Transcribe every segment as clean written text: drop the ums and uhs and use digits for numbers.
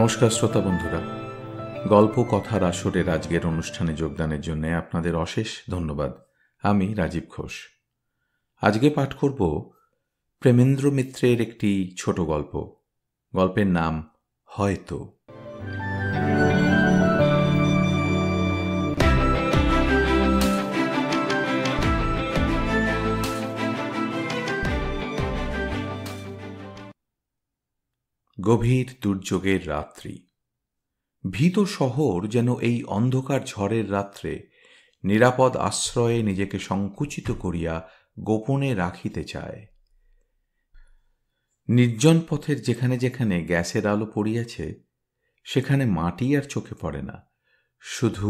নমস্কার শ্রোতা বন্ধুরা, গল্প কথার আসরের আজকের অনুষ্ঠানে যোগদানের জন্য আপনাদের অশেষ ধন্যবাদ। আমি রাজীব ঘোষ। আজকে পাঠ করব প্রেমেন্দ্র মিত্রের একটি ছোট গল্প। গল্পের নাম হয়তো। গভীর দুর্যোগের রাত্রি। ভীত শহর যেন এই অন্ধকার ঝড়ের রাত্রে নিরাপদ আশ্রয়ে নিজেকে সংকুচিত করিয়া গোপনে রাখিতে চায়। নির্জন পথের যেখানে যেখানে গ্যাসের আলো পড়িয়াছে সেখানে মাটি আর চোখে পড়ে না, শুধু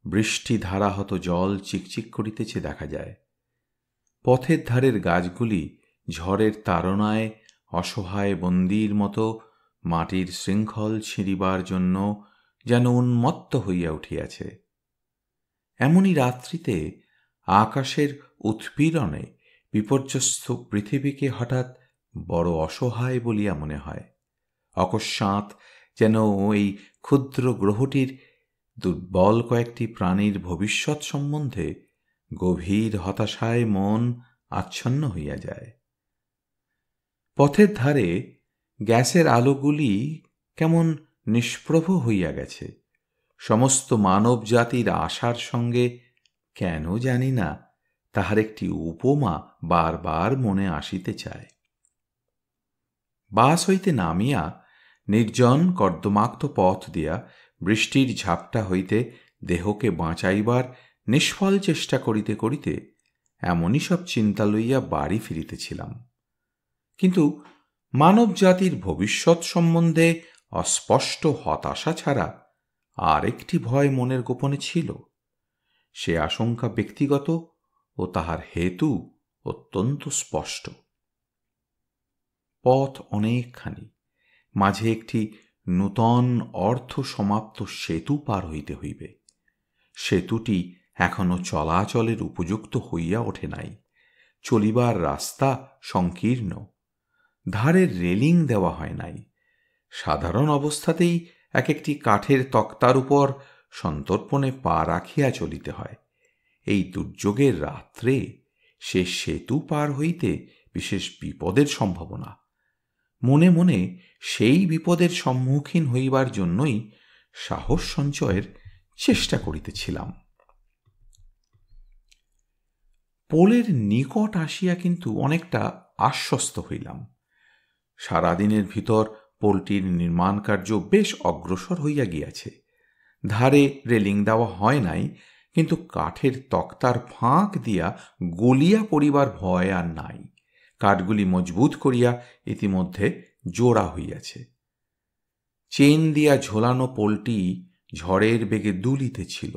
বৃষ্টি ধারাহত জল চিকচিক করিতেছে দেখা যায়। পথের ধারের গাছগুলি ঝড়ের তাড়নায় অসহায় বন্দীর মতো মাটির শৃঙ্খল ছিঁড়িবার জন্য যেন উন্মত্ত হইয়া উঠিয়াছে। এমনই রাত্রিতে আকাশের উৎপীড়নে বিপর্যস্ত পৃথিবীকে হঠাৎ বড় অসহায় বলিয়া মনে হয়। অকস্মাৎ যেন এই ক্ষুদ্র গ্রহটির দুর্বল কয়েকটি প্রাণীর ভবিষ্যৎ সম্বন্ধে গভীর হতাশায় মন আচ্ছন্ন হইয়া যায়। পথের ধারে গ্যাসের আলোগুলি কেমন নিষ্প্রভ হইয়া গেছে। সমস্ত মানব জাতির আশার সঙ্গে কেন জানি না তাহার একটি উপমা বারবার মনে আসিতে চায়। বাস হইতে নামিয়া নির্জন কর্দমাক্ত পথ দিয়া বৃষ্টির ঝাপটা হইতে দেহকে বাঁচাইবার নিষ্ফল চেষ্টা করিতে করিতে এমনই সব চিন্তা লইয়া বাড়ি ফিরিতেছিলাম। কিন্তু মানব জাতির ভবিষ্যৎ সম্বন্ধে অস্পষ্ট হতাশা ছাড়া আর একটি ভয় মনের গোপনে ছিল। সে আশঙ্কা ব্যক্তিগত ও তাহার হেতু অত্যন্ত স্পষ্ট। পথ অনেকখানি, মাঝে একটি নূতন অর্থ সমাপ্ত সেতু পার হইতে হইবে। সেতুটি এখনো চলাচলের উপযুক্ত হইয়া ওঠে নাই। চলিবার রাস্তা সংকীর্ণ, ধারের রেলিং দেওয়া হয় নাই। সাধারণ অবস্থাতেই এক একটি কাঠের তক্তার উপর সন্তর্পণে পা রাখিয়া চলিতে হয়। এই দুর্যোগের রাত্রে সে সেতু পার হইতে বিশেষ বিপদের সম্ভাবনা। মনে মনে সেই বিপদের সম্মুখীন হইবার জন্যই সাহস সঞ্চয়ের চেষ্টা করিতেছিলাম। পোলের নিকট আসিয়া কিন্তু অনেকটা আশ্বস্ত হইলাম। সারাদিনের ভিতর পোলটির নির্মাণ কার্য বেশ অগ্রসর হইয়া গিয়াছে। ধারে রেলিং দেওয়া হয় নাই, কিন্তু কাঠের তক্তার ফাঁক দিয়া গলিয়া পড়িবার ভয় আর নাই। কাঠগুলি মজবুত করিয়া ইতিমধ্যে জোড়া হইয়াছে। চেন দিয়া ঝোলানো পোলটি ঝড়ের বেগে দুলিতেছিল।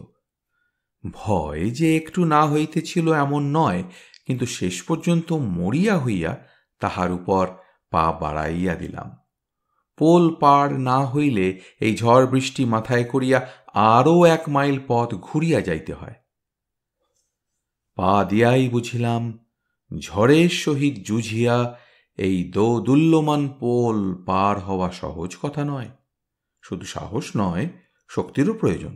ভয় যে একটু না হইতেছিল এমন নয়, কিন্তু শেষ পর্যন্ত মরিয়া হইয়া তাহার উপর পা বাড়াইয়া দিলাম। পোল পার না হইলে এই ঝড় বৃষ্টি মাথায় করিয়া আরও 1 মাইল পথ ঘুরিয়া যাইতে হয়। পা দিয়াই বুঝিলাম ঝড়ের সহিত যুঝিয়া এই দোদুল্যমান পোল পার হওয়া সহজ কথা নয়। শুধু সাহস নয়, শক্তিরও প্রয়োজন।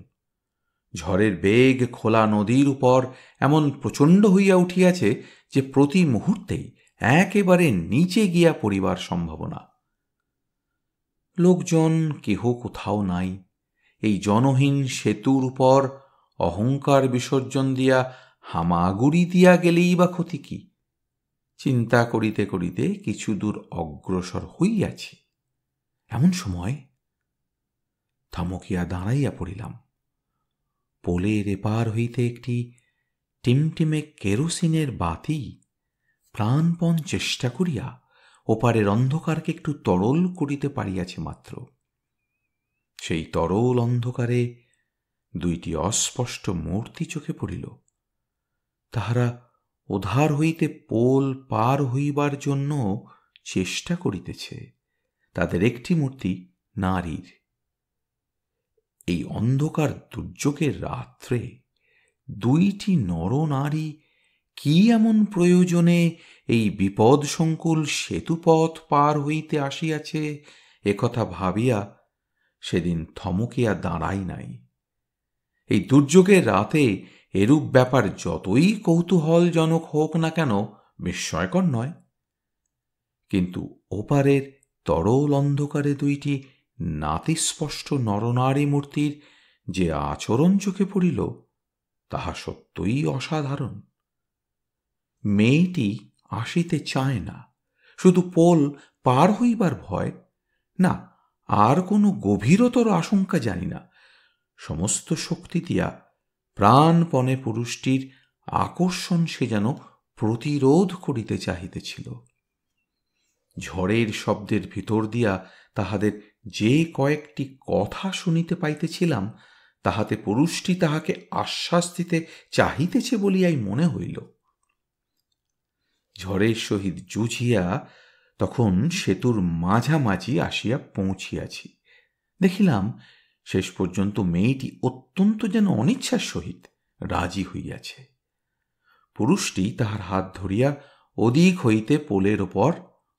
ঝড়ের বেগ খোলা নদীর উপর এমন প্রচণ্ড হইয়া উঠিয়াছে যে প্রতি মুহূর্তেই একেবারে নিচে গিয়া পড়িবার সম্ভাবনা। লোকজন কেহ কোথাও নাই। এই জনহীন সেতুর উপর অহংকার বিসর্জন দিয়া হামাগুড়ি দিয়া গেলেই বা ক্ষতি কি? চিন্তা করিতে করিতে কিছু দূর অগ্রসর হইয়াছি। এমন সময় থমকিয়া দাঁড়াইয়া পড়িলাম। পোলের এপার হইতে একটি টিমটিমে কেরোসিনের বাতি প্রাণপণ চেষ্টা করিয়া ওপারের অন্ধকারকে একটু তরল করিতে পারিয়াছে মাত্র। সেই তরল অন্ধকারে 2টি অস্পষ্ট মূর্তি চোখে পড়িল। তাহারা ওধার হইতে পোল পার হইবার জন্য চেষ্টা করিতেছে। তাদের একটি মূর্তি নারীর। এই অন্ধকার দুর্যোগের রাত্রে 2টি নরনারী কি এমন প্রয়োজনে এই বিপদসংকুল সেতুপথ পার হইতে আসিয়াছে একথা ভাবিয়া সেদিন থমকিয়া দাঁড়াই নাই। এই দুর্যোগের রাতে এরূপ ব্যাপার যতই কৌতূহলজনক হোক না কেন বিস্ময়কর নয়। কিন্তু ওপারের তরল অন্ধকারে দুইটি নাতিস্পষ্ট নরনারী মূর্তির যে আচরণ চোখে পড়িল তাহা সত্যই অসাধারণ। মেয়েটি আসিতে চায় না, শুধু পোল পার হইবার ভয়, না আর কোনো গভীরতর আশঙ্কা জানি না। সমস্ত শক্তি দিয়া প্রাণপণে পুরুষটির আকর্ষণ সে যেন প্রতিরোধ করিতে চাহিতেছিল। ঝড়ের শব্দের ভিতর দিয়া তাহাদের যে কয়েকটি কথা শুনিতে পাইতেছিলাম তাহাতে পুরুষটি তাহাকে আশ্বাস দিতে চাহিতেছে বলিয়াই মনে হইল। ঝড়ের সহিত যুঝিয়া তখন সেতুর মাঝামাঝি আসিয়া পৌঁছিয়াছি। দেখিলাম শেষ পর্যন্ত মেয়েটি অত্যন্ত যেন অনিচ্ছার সহিত রাজি হইয়াছে। পুরুষটি তাহার হাত ধরিয়া ওদিক হইতে পোলের ওপর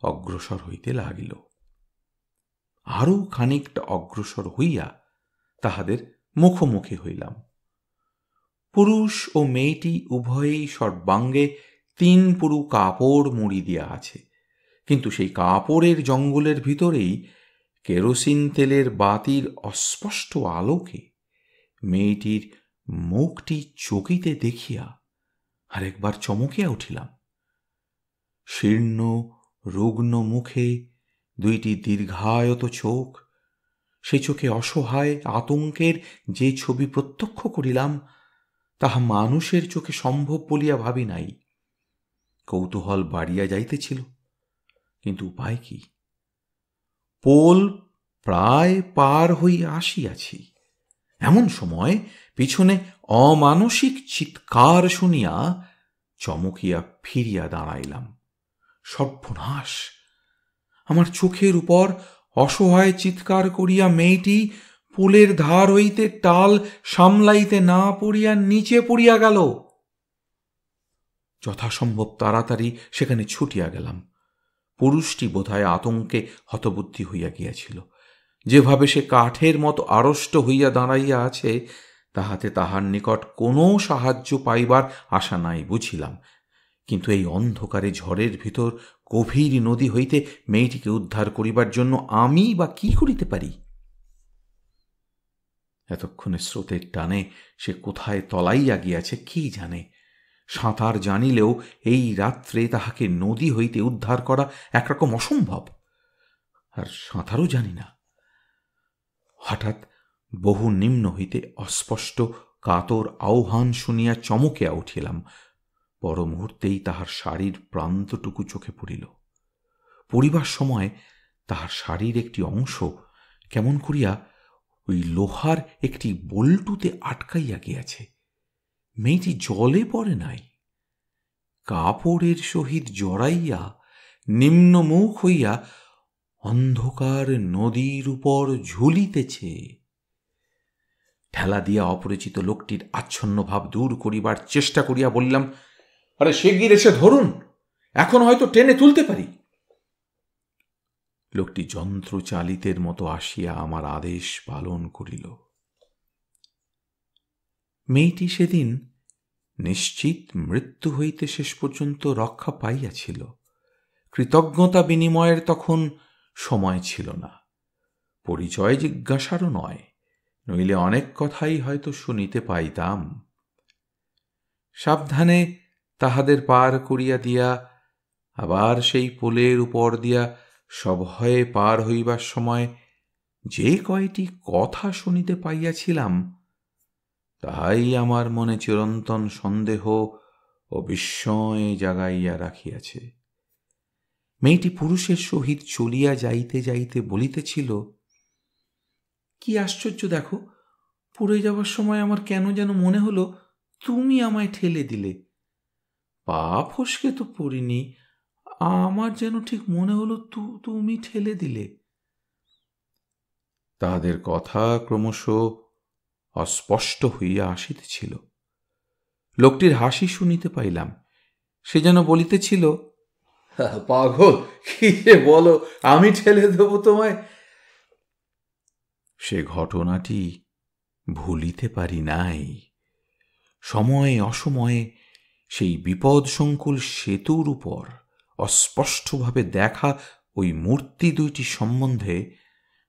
অগ্রসর হইতে লাগিল। আরও খানিকটা অগ্রসর হইয়া তাহাদের মুখোমুখি হইলাম। পুরুষ ও মেয়েটি উভয়েই সর্বাঙ্গে 3 পুরু কাপড় মুড়ি দিয়া আছে, কিন্তু সেই কাপড়ের জঙ্গলের ভিতরেই কেরোসিন তেলের বাতির অস্পষ্ট আলোকে মেয়েটির মুখটি চকিতে দেখিয়া আরেকবার চমকিয়া উঠিলাম। শীর্ণ রুগ্ন মুখে দুইটি দীর্ঘায়ত চোখ, সে চোখে অসহায় আতঙ্কের যে ছবি প্রত্যক্ষ করিলাম তাহা মানুষের চোখে সম্ভব বলিয়া ভাবি নাই। কৌতূহল বাড়িয়া যাইতেছিল, কিন্তু উপায় কি? পোল প্রায় পার হইয়া আসিয়াছি, এমন সময় পিছনে অমানসিক চিৎকার শুনিয়া চমকিয়া ফিরিয়া দাঁড়াইলাম। সর্বনাশ! আমার চোখের উপর অসহায় চিৎকার করিয়া মেয়েটি পুলের ধার হইতে টাল সামলাইতে না পড়িয়া নিচে পড়িয়া গেল। যথাসম্ভব তাড়াতাড়ি সেখানে ছুটিয়া গেলাম। পুরুষটি বোধহয় আতঙ্কে হতবুদ্ধি হইয়া গিয়াছিল। যেভাবে সে কাঠের মতো আড়ষ্ট হইয়া দাঁড়াইয়া আছে তাহাতে তাহার নিকট কোনো সাহায্য পাইবার আশা নাই বুঝিলাম। কিন্তু এই অন্ধকারে ঝড়ের ভিতর গভীর নদী হইতে মেয়েটিকে উদ্ধার করিবার জন্য আমি বা কি করিতে পারি? এতক্ষণে স্রোতের টানে সে কোথায় তলাইয়া গিয়াছে কে জানে। সাঁতার জানিলেও এই রাত্রে তাহাকে নদী হইতে উদ্ধার করা একরকম অসম্ভব। আর সাঁতারও জানি না। হঠাৎ বহু নিম্ন হইতে অস্পষ্ট কাতর আহ্বান শুনিয়া চমকিয়া উঠিলাম। পর মুহূর্তেই তাহার শাড়ির প্রান্তটুকু চোখে পড়িল। পড়িবার সময় তাহার শাড়ির একটি অংশ কেমন করিয়া ওই লোহার একটি বল্টুতে আটকাইয়া গিয়াছে। মেয়েটি জলে পড়ে নাই, কাপড়ের সহিত জড়াইয়া নিম্নমুখ হইয়া অন্ধকার নদীর উপর ঝুলিতেছে। ঠেলা দিয়া অপরিচিত লোকটির আচ্ছন্ন ভাব দূর করিবার চেষ্টা করিয়া বললাম, আরে শিগগির এসে ধরুন, এখন হয়তো টেনে তুলতে পারি। লোকটি যন্ত্রচালিতের মতো আসিয়া আমার আদেশ পালন করিল। মেয়েটি সেদিন নিশ্চিত মৃত্যু হইতে শেষ পর্যন্ত রক্ষা পাইয়াছিল। কৃতজ্ঞতা বিনিময়ের তখন সময় ছিল না, পরিচয় জিজ্ঞাসারও নয়, নইলে অনেক কথাই হয়তো শুনিতে পাইতাম। সাবধানে তাহাদের পার করিয়া দিয়া আবার সেই পোলের উপর দিয়া সভয়ে পার হইবার সময় যে কয়টি কথা শুনিতে পাইয়াছিলাম তাহাই আমার মনে চিরন্তন সন্দেহ ও বিস্ময় জাগাইয়া রাখিয়াছে। মেয়েটি পুরুষের সহিত চলিয়া যাইতে যাইতে বলিতেছিল, কি আশ্চর্য দেখো, পড়ে যাবার সময় আমার কেন যেন মনে হলো তুমি আমায় ঠেলে দিলে। পা ফসকে তো পড়িনি, আমার যেন ঠিক মনে হলো তুমি ঠেলে দিলে। তাহাদের কথা ক্রমশ অস্পষ্ট হইয়া আসিতেছিল। লোকটির হাসি শুনিতে পাইলাম। সে যেন বলিতেছিল, পাগল, কি যে বলো, আমি ঠেলে দেব তোমায়। সে ঘটনাটি ভুলিতে পারি নাই। সময়ে অসময়ে সেই বিপদসংকুল সেতুর উপর অস্পষ্টভাবে দেখা ওই মূর্তি দুইটি সম্বন্ধে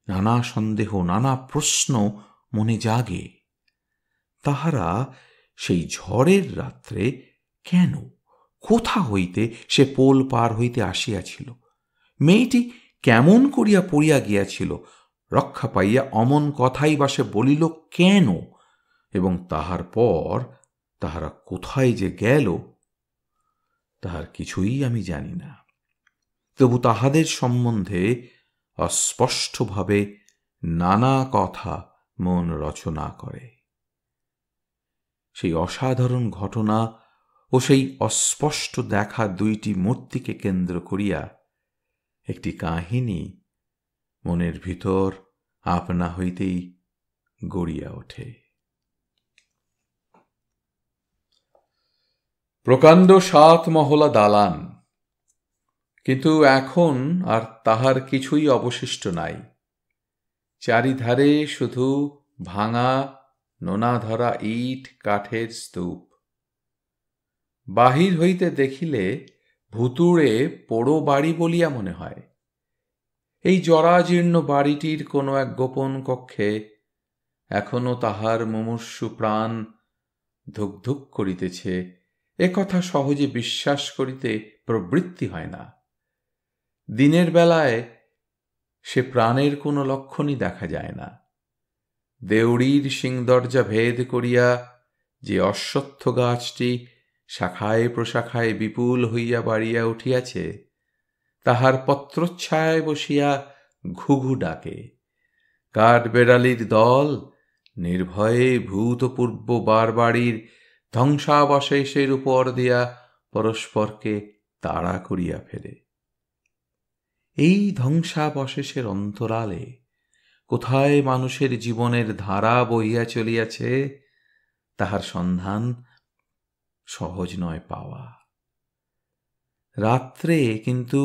নানা সন্দেহ, নানা প্রশ্ন মনে জাগে। তাহারা সেই ঝড়ের রাত্রে কেন, কোথা হইতে সে পোল পার হইতে আসিয়াছিল? মেয়েটি কেমন করিয়া পড়িয়া গিয়াছিল? রক্ষা পাইয়া অমন কথাই বা সে বলিল কেন? এবং তাহার পর তাহারা কোথায় যে গেল, তাহার কিছুই আমি জানি না। তবু তাহাদের সম্বন্ধে অস্পষ্টভাবে নানা কথা মন রচনা করে। সেই অসাধারণ ঘটনা ও সেই অস্পষ্ট দেখা দুইটি মূর্তিকে কেন্দ্র করিয়া একটি কাহিনী মনের ভিতর আপনা হইতেই গড়িয়া ওঠে। প্রকাণ্ড 7 মহলা দালান, কিন্তু এখন আর তাহার কিছুই অবশিষ্ট নাই। চারিধারে শুধু ভাঙা নোনা ধরা ইট কাঠের স্তূপ। বাহির হইতে দেখিলে ভুতুড়ে পোড়ো বাড়ি বলিয়া মনে হয়। এই জরাজীর্ণ বাড়িটির কোনো এক গোপন কক্ষে এখনো তাহার মুমূর্ষু প্রাণ ধুকধুক করিতেছে, একথা সহজে বিশ্বাস করিতে প্রবৃত্তি হয় না। দিনের বেলায় সে প্রাণের কোনো লক্ষণই দেখা যায় না। দেউড়ির সিংদরজা ভেদ করিয়া যে অশ্বত্থ গাছটি শাখায় প্রশাখায় বিপুল হইয়া বাড়িয়া উঠিয়াছে, তাহার পত্রচ্ছায়ায় বসিয়া ঘুঘু ডাকে। কাঠবেড়ালির দল নির্ভয়ে ভূতপূর্ব বারবাড়ির ধ্বংসাবশেষের উপর দিয়া পরস্পরকে তাড়া করিয়া ফেলে। এই ধ্বংসাবশেষের অন্তরালে কোথায় মানুষের জীবনের ধারা বহিয়া চলিয়াছে, তাহার সন্ধান সহজ নয় পাওয়া। রাত্রে কিন্তু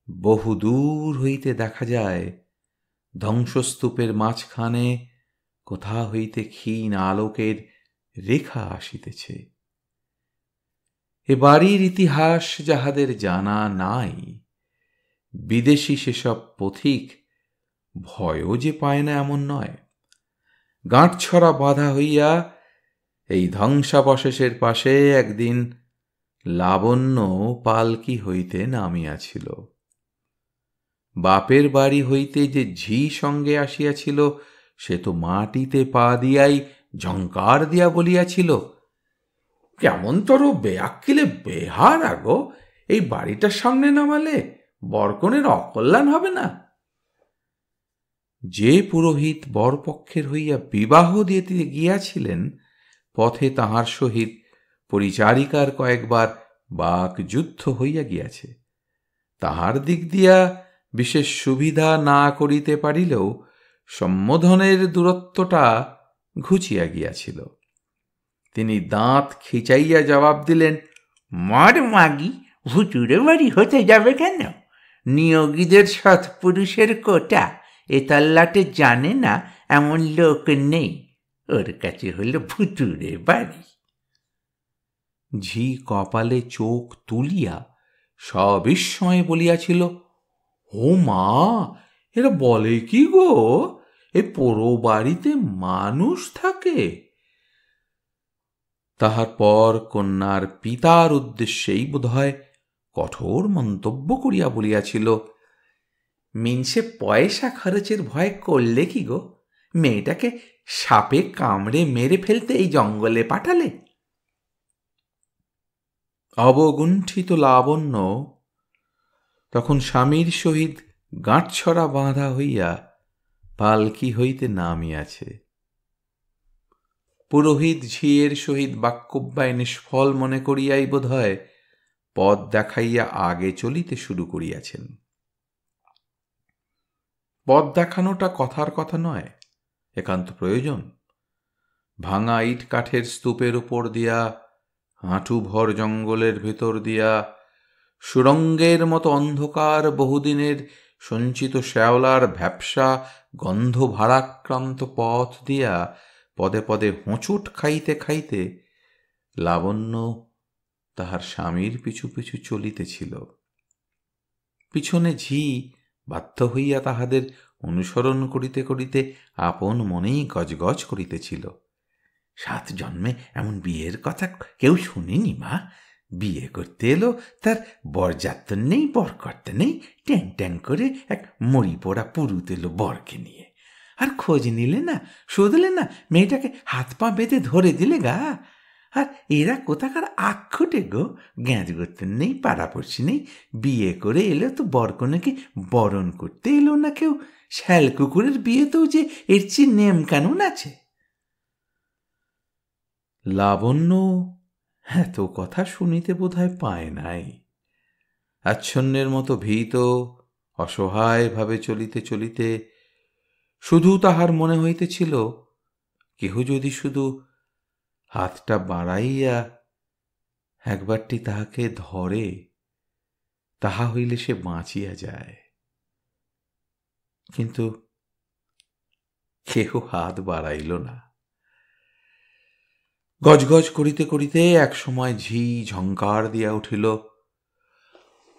বহুদূর হইতে দেখা যায় ধ্বংসস্তূপের মাঝখানে কোথা হইতে ক্ষীণ আলোকের রেখা আসিতেছে। এ বাড়ির ইতিহাস যাহাদের জানা নাই, বিদেশী সেসব পথিক ভয়ও যে পায় না এমন নয়। গাঁটছড়া বাঁধা হইয়া এই ধ্বংসাবশেষের পাশে একদিন লাবণ্য পালকি হইতে নামিয়াছিল। বাপের বাড়ি হইতে যে ঝি সঙ্গে আসিয়াছিল, সে তো মাটিতে পা দিয়াই ঝঙ্কার দিয়া বলিয়াছিল, কেমন তোর বেয়াক্কিলে বেহার আগো, এই বাড়িটার সামনে নামালে বরকনের অকল্যাণ হবে না। যে পুরোহিত বরপক্ষের হইয়া বিবাহ দিতে গিয়াছিলেন, পথে তাহার সহিত পরিচারিকার কয়েকবার বাকযুদ্ধ হইয়া গিয়াছে। তাহার দিক দিয়া বিশেষ সুবিধা না করিতে পারিলেও সম্বোধনের দূরত্বটা ঘুচিয়া গিয়াছিল। তিনি দাঁত খিচাইয়া জবাব দিলেন, মার মাগি, ভুতুড়ে বাড়ি হতে যাবে কেন? নিয়োগীদের সৎপুরুষের কোটা এ তল্লাটে জানে না এমন লোক নেই, ওর কাছে হলো ভুতুড়ে বাড়ি। ঝি কপালে চোখ তুলিয়া সবিস্ময়ে বলিয়াছিল, ও মা, এরা বলে কি গো, এ পোড়ো বাড়িতে মানুষ থাকে? তাহার পর কন্যার পিতার উদ্দেশ্যেই বোধহয় কঠোর মন্তব্য করিয়া বলিয়াছিল, মিনসে পয়সা খরচের ভয় করলে কি গো, মেয়েটাকে সাপে কামড়ে মেরে ফেলতে এই জঙ্গলে পাঠালে? অবগুণ্ঠিত লাবণ্য তখন স্বামীর সহিত গাঁটছড়া বাঁধা হইয়া পালকি হইতে নামিয়াছে। পুরোহিত ঝিয়ের সহিত বাক্যব্যয় নিষ্ফল মনে করিয়াই বোধহয় পথ দেখাইয়া আগে চলিতে শুরু করিয়াছেন। পথ দেখানোটা কথার কথা নয়, একান্ত প্রয়োজন। ভাঙা ইট কাঠের স্তূপের উপর দিয়া, হাঁটু ভর জঙ্গলের ভেতর দিয়া, সুরঙ্গের মতো অন্ধকার বহুদিনের সঞ্চিত শ্যাওলার ভ্যাপসা গন্ধ ভারাক্রান্ত পথ দিয়া পদে পদে হোঁচট খাইতে খাইতে লাবণ্য তাহার স্বামীর পিছু পিছু চলিতেছিল। পিছনে ঝি বাধ্য হইয়া তাহাদের অনুসরণ করিতে করিতে আপন মনেই গজগজ করিতেছিল। 7 জন্মে এমন বিয়ের কথা কেউ শুনিনি মা। বিয়ে করতে এলো, তার বরযাত্র নেই, বরকর্তা নেই, ট্যাং ট্যাং করে এক মরি পোড়া পুরুত এলো বরকে নিয়ে। আর খোঁজ নিলে না, শুধলে না, মেয়েটাকে হাত পা বেঁধে ধরে দিলে গা। আর এরা কোথাকার আক্ষুটে গো, গ্যাঁজ করতে নেই, পাড়াপড়শি নেই, বিয়ে করে এলো তো বরকনেকে বরণ করতে এলো না কেউ। শ্যাল কুকুরের বিয়েতেও যে এর চেয়ে নেম কানুন আছে। লাবণ্য এত কথা শুনিতে বোধহয় পায় নাই। আচ্ছন্নের মতো ভীত অসহায়ভাবে চলিতে চলিতে শুধু তাহার মনে হইতেছিল, কেহ যদি শুধু হাতটা বাড়াইয়া একবারটি তাহাকে ধরে, তাহা হইলে সে বাঁচিয়া যায়। কিন্তু কেহ হাত বাড়াইল না। গজগজ করিতে করিতে এক সময় ঝি ঝঙ্কার দিয়া উঠিল,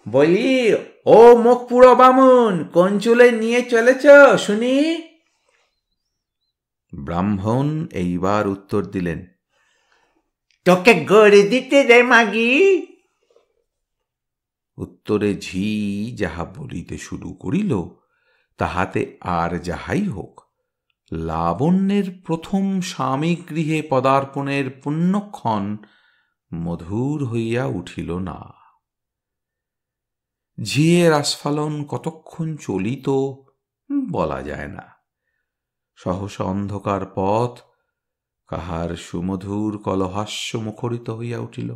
বলি, ও মুখ পুরো বামুন, কোন চুলে নিয়ে চলেছ শুনি? ব্রাহ্মণ এইবার উত্তর দিলেন, তোকে গড়ে দিতে রে মাগি। উত্তরে ঝি যাহা বলিতে শুরু করিল, তাহাতে আর যাহাই হোক, লাবণ্যের প্রথম স্বামী গৃহে পদার্পণের পুণ্যক্ষণ মধুর হইয়া উঠিল না। ঝিয়ের আস্ফালন কতক্ষণ চলিত বলা যায় না। সহসা অন্ধকার পথ কাহার সুমধুর কলহাস্য মুখরিত হইয়া উঠিল।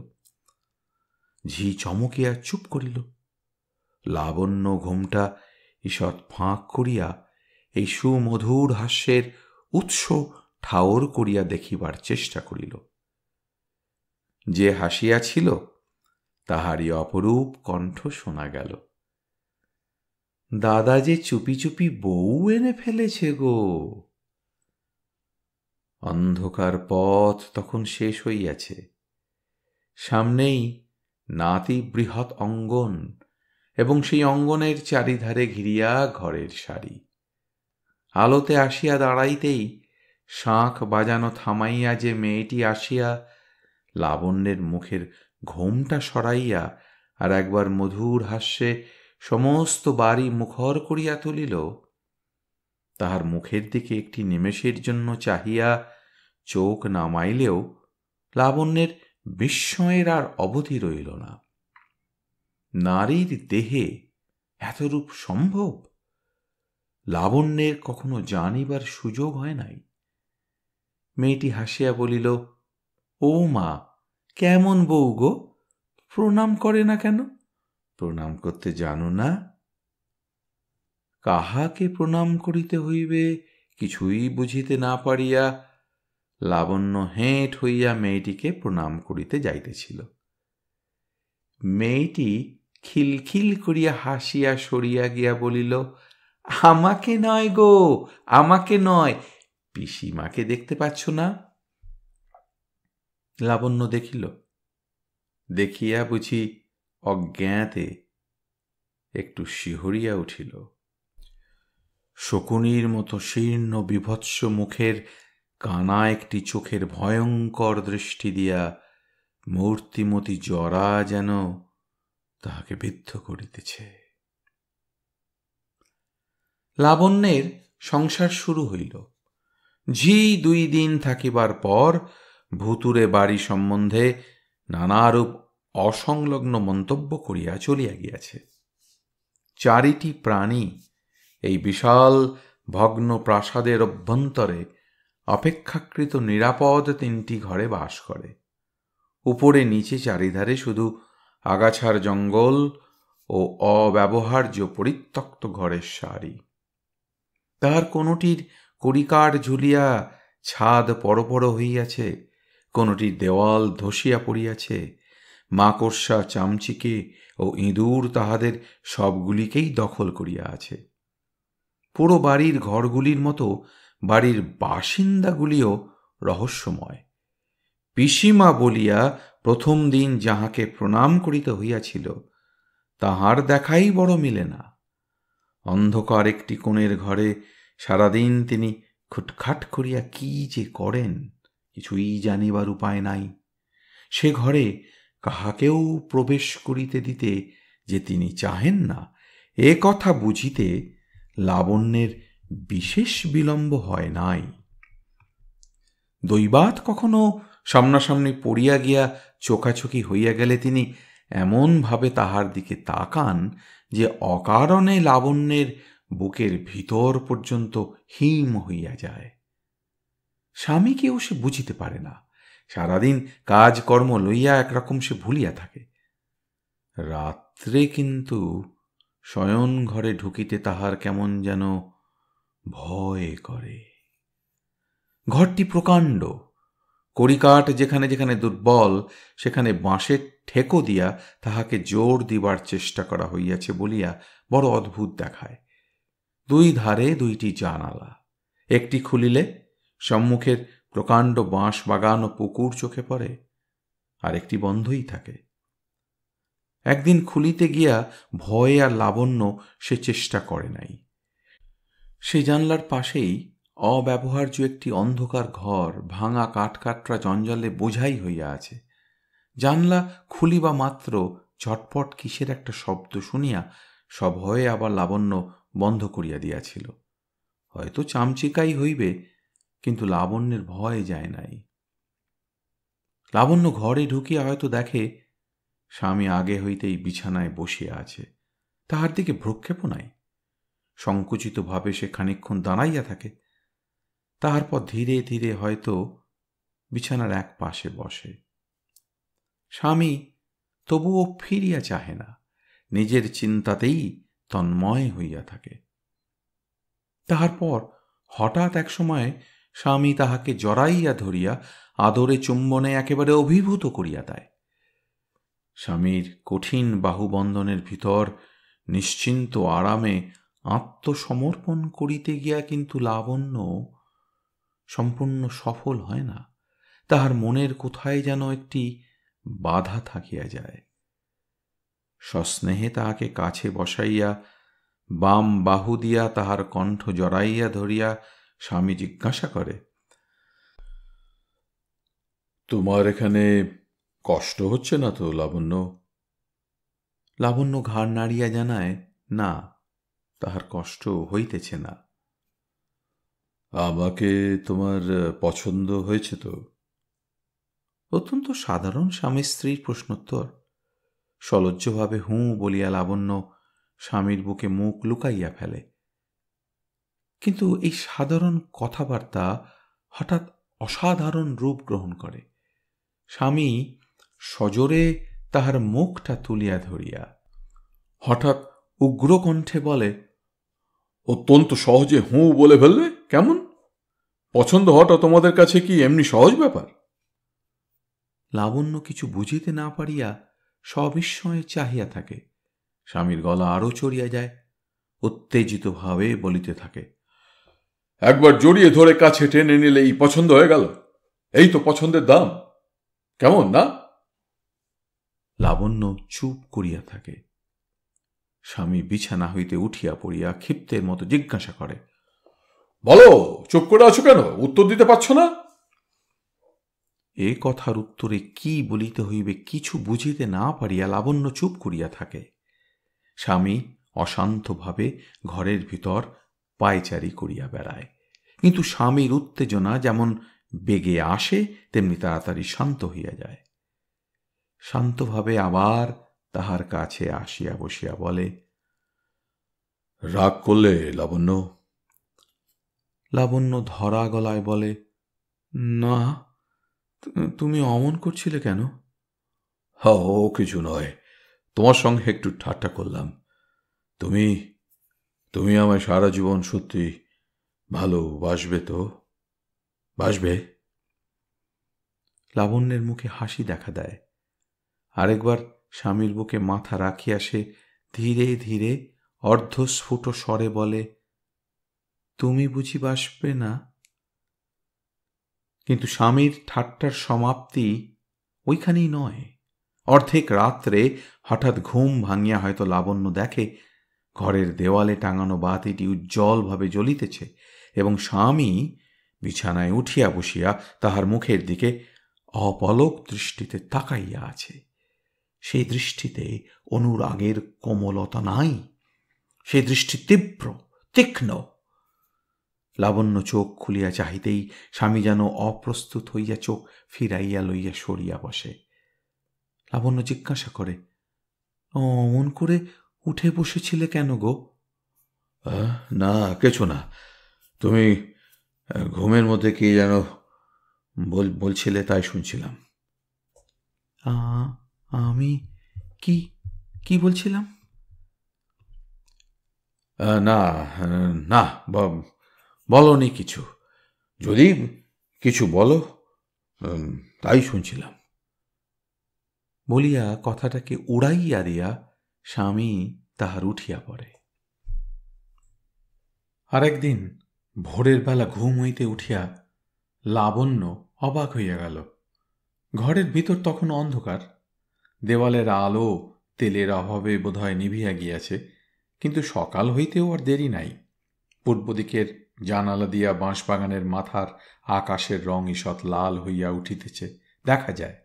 ঝি চমকিয়া চুপ করিল। লাবণ্য ঘুমটা ঈষৎ ফাঁক করিয়া এই সুমধুর হাস্যের উৎস ঠাওর করিয়া দেখিবার চেষ্টা করিল। যে হাসিয়াছিল তাহারই অপরূপ কণ্ঠ শোনা গেল, দাদা যে চুপি চুপি বউ এনে ফেলেছে গো। অন্ধকার পথ তখন শেষ হইয়াছে। সামনেই নাতি বৃহৎ অঙ্গন এবং সেই অঙ্গনের চারিধারে ঘিরিয়া ঘরের সারি। আলোতে আসিয়া দাঁড়াইতেই শাঁখ বাজানো থামাইয়া যে মেয়েটি আসিয়া লাবণ্যের মুখের ঘোমটা সরাইয়া আর একবার মধুর হাস্যে সমস্ত বাড়ি মুখর করিয়া তুলিল, তাহার মুখের দিকে একটি নিমেষের জন্য চাহিয়া চোখ নামাইলেও লাবণ্যের বিস্ময়ের আর অবধি রইল না। নারীর দেহে এত রূপ সম্ভব? লাবণ্যের কখনো জানিবার সুযোগ হয় নাই। মেয়েটি হাসিয়া বলিল, ও মা, কেমন বউ গো, প্রণাম করে না কেন? প্রণাম করতে জানো না? কাহাকে প্রণাম করিতে হইবে কিছুই বুঝিতে না পারিয়া লাবণ্য হেঁট হইয়া মেয়েটিকে প্রণাম করিতে যাইতেছিল। মেয়েটি খিলখিল করিয়া হাসিয়া সরিয়া গিয়া বলিল, আমাকে নয় গো, আমাকে নয়, পিসিমাকে দেখতে পাচ্ছ না? লাবণ্য দেখিল। দেখিয়া বুঝি অজ্ঞাতে একটু শিহরিয়া উঠিল। শকুনির মতো শীর্ণ বিভৎস মুখের কানা একটি চোখের ভয়ঙ্কর দৃষ্টি দিয়া মূর্তিমতী জরা যেন তাহাকে বিদ্ধ করিতেছে। লাবণ্যের সংসার শুরু হইল। ঝি 2 দিন থাকিবার পর ভুতুরে বাড়ি সম্বন্ধে নানারূপ অসংলগ্ন মন্তব্য করিয়া চলিয়া গিয়াছে। 4টি প্রাণী এই বিশাল ভগ্ন প্রাসাদের অভ্যন্তরে অপেক্ষাকৃত নিরাপদ 3টি ঘরে বাস করে। উপরে নিচে চারিধারে শুধু আগাছার জঙ্গল ও অব্যবহার্য পরিত্যক্ত ঘরের সারি। তাহার কোনোটির কড়িকাঠ ঝুলিয়া ছাদ পড় হইয়াছে, কোনোটির দেওয়াল ধসিয়া পড়িয়াছে, মাকড়সা, চামচিকে ও ইঁদুর তাহাদের সবগুলিকেই দখল করিয়া আছে। পুরো বাড়ির ঘরগুলির মতো বাড়ির বাসিন্দাগুলিও রহস্যময়। পিসিমা বলিয়া প্রথম দিন যাহাকে প্রণাম করিতে হইয়াছিল, তাহার দেখাই বড় মিলে না। অন্ধকার একটি কোণের ঘরে সারাদিন তিনি খুটখাট করিয়া কি যে করেন, কিছুই জানিবার উপায় নাই। সে ঘরে কাহাকেও প্রবেশ করিতে দিতে যে তিনি চাহেন না, এ কথা বুঝিতে লাবণ্যের বিশেষ বিলম্ব হয় নাই। দৈবাত কখনো সামনাসামনি পড়িয়া গিয়া চোখাচোখি হইয়া গেলে তিনি এমনভাবে তাহার দিকে তাকান যে অকারণে লাবণ্যের বুকের ভিতর পর্যন্ত হিম হইয়া যায়। স্বামীকেও সে বুঝিতে পারে না। সারাদিন কাজকর্ম লইয়া একরকম সে ভুলিয়া থাকে। রাত্রে কিন্তু শয়ন ঘরে ঢুকিতে তাহার কেমন যেন ভয় করে। ঘরটি প্রকাণ্ড। কড়িকাঠ যেখানে যেখানে দুর্বল, সেখানে বাঁশের ঠেকো দিয়া তাহাকে জোর দিবার চেষ্টা করা হইয়াছে বলিয়া বড় অদ্ভুত দেখায়। দুই ধারে দুইটি জানালা। একটি খুলিলে সম্মুখের প্রকাণ্ড বাঁশ বাগান ও পুকুর চোখে পড়ে, আর একটি বন্ধই থাকে। একদিন খুলিতে গিয়া ভয়ে আর লাবণ্য সে চেষ্টা করে নাই। সে জানলার পাশেই অব্যবহার্য একটি অন্ধকার ঘর ভাঙা কাঠকাটরা জঞ্জালে বোঝাই হইয়া আছে। জানলা খুলিবা মাত্র ঝটপট কিসের একটা শব্দ শুনিয়া সভয়ে আবার লাবণ্য বন্ধ করিয়া দিয়াছিল। হয়তো চামচিকাই হইবে, কিন্তু লাবণ্যের ভয় যায় নাই। লাবণ্য ঘরে ঢুকিয়া হয়তো দেখে স্বামী আগে হইতেই বিছানায় বসিয়া আছে। তাহার দিকে ভ্রুক্ষেপও নাই। সংকুচিতভাবে সে খানিকক্ষণ দাঁড়াইয়া থাকে। তাহার পর ধীরে ধীরে হয়তো বিছানার এক পাশে বসে। স্বামী তবুও ফিরিয়া চাহে না, নিজের চিন্তাতেই তন্ময় হইয়া থাকে। তাহার পর হঠাৎ এক সময় স্বামী তাহাকে জড়াইয়া ধরিয়া আদরে চুম্বনে একেবারে অভিভূত করিয়া দেয়। স্বামীর কঠিন বাহুবন্ধনের ভিতর নিশ্চিন্ত আরামে আত্মসমর্পণ করিতে গিয়া কিন্তু লাবণ্য সম্পূর্ণ সফল হয় না। তাহার মনের কোথায় যেন একটি বাধা থাকিয়া যায়। সস্নেহে তাহাকে কাছে বসাইয়া বাম বাহু দিয়া তাহার কণ্ঠ জড়াইয়া ধরিয়া স্বামী জিজ্ঞাসা করে, তোমার এখানে কষ্ট হচ্ছে না তো লাবণ্য? লাবণ্য ঘাড় নাড়িয়া জানায়, না, তাহার কষ্ট হইতেছে না। আমাকে তোমার পছন্দ হয়েছে তো? অত্যন্ত সাধারণ স্বামী স্ত্রীর প্রশ্নোত্তর। সলজ্জভাবে হুঁ বলিয়া লাবণ্য স্বামীর বুকে মুখ লুকাইয়া ফেলে। কিন্তু এই সাধারণ কথাবার্তা হঠাৎ অসাধারণ রূপ গ্রহণ করে। স্বামী সজোরে তাহার মুখটা তুলিয়া ধরিয়া হঠাৎ উগ্র কণ্ঠে বলে, অত্যন্ত সহজে হুঁ বলে ফেললে কেমন? পছন্দ হওয়াটা তোমাদের কাছে কি এমনি সহজ ব্যাপার? লাবণ্য কিছু বুঝিতে না পারিয়া সবিস্ময়ে চাহিয়া থাকে। স্বামীর গলা আরো চড়িয়া যায়। উত্তেজিতভাবে বলিতে থাকে, একবার জড়িয়ে ধরে কাছে টেনে নিলেই পছন্দ হয়ে গেল? এই তো পছন্দের দাম, কেমন না? লাবণ্য চুপ করিয়া থাকে। স্বামী বিছানা হইতে উঠিয়া পড়িয়া ক্ষিপ্তের মতো জিজ্ঞাসা করে, বলো, চুপ করে আছো কেন? উত্তর দিতে পারছ না? এ কথার উত্তরে কি বলিতে হইবে কিছু বুঝিতে না পারিয়া লাবণ্য চুপ করিয়া থাকে। স্বামী অশান্তভাবে ঘরের ভিতর পায়চারি করিয়া বেড়ায়। কিন্তু স্বামীর উত্তেজনা যেমন বেগে আসে তেমনি তাড়াতাড়ি শান্ত হইয়া যায়। শান্তভাবে আবার তাহার কাছে আসিয়া বসিয়া বলে, রাগ করলে লাবণ্য? লাবণ্য ধরা গলায় বলে, না, তুমি অমন করছিলে কেন? ও কিছু নয়, তোমার সঙ্গে একটু ঠাট্টা করলাম। তুমি তুমি আমায় সারা জীবন সত্যি ভালোবাসবে তো? বাসবে? লাবণ্যের মুখে হাসি দেখা দেয়, আরেকবার স্বামীর বুকে মাথা রাখিয়া সে ধীরে ধীরে অর্ধস্ফুট স্বরে বলে, তুমি বুঝি বাসবে না? কিন্তু স্বামীর ঠাট্টার সমাপ্তি ওইখানেই নয়। অর্ধেক রাত্রে হঠাৎ ঘুম ভাঙিয়া হয়তো লাবণ্য দেখে ঘরের দেওয়ালে টাঙানো বাতিটি উজ্জ্বলভাবে জ্বলিতেছে এবং স্বামী বিছানায় উঠিয়া বসিয়া তাহার মুখের দিকে অপলক দৃষ্টিতে তাকাইয়া আছে। সেই দৃষ্টিতে অনুরাগের কোমলতা নাই, সেই দৃষ্টি তীব্র, তীক্ষ্ণ। লাবণ্য চোখ খুলিয়া চাহিতেই স্বামী যেন অপ্রস্তুত হইয়া চোখ ফিরাইয়া লইয়া সরিয়া বসে। লাবণ্য জিজ্ঞাসা করে, অমন করে উঠে বসেছিলে কেন গো? না, কিছু না। তুমি ঘুমের মধ্যে কি যেন বলছিলে, তাই শুনছিলাম। আমি কি কি বলছিলাম? না না, বলনি কিছু। যদি কিছু বলো, তাই শুনছিলাম। বলিয়া কথাটাকে উড়াইয়া দিয়া স্বামী তাহার উঠিয়া পড়ে। আরেকদিন ভোরের বেলা ঘুম হইতে উঠিয়া লাবণ্য অবাক হইয়া গেল। ঘরের ভিতর তখন অন্ধকার, দেওয়ালের আলো তেলের অভাবে বোধহয় নিভিয়া গিয়াছে, কিন্তু সকাল হইতেও আর দেরি নাই। পূর্ব দিকের জানালা দিয়া বাঁশবাগানের মাথার আকাশের রং ঈষৎ লাল হইয়া উঠিতেছে দেখা যায়।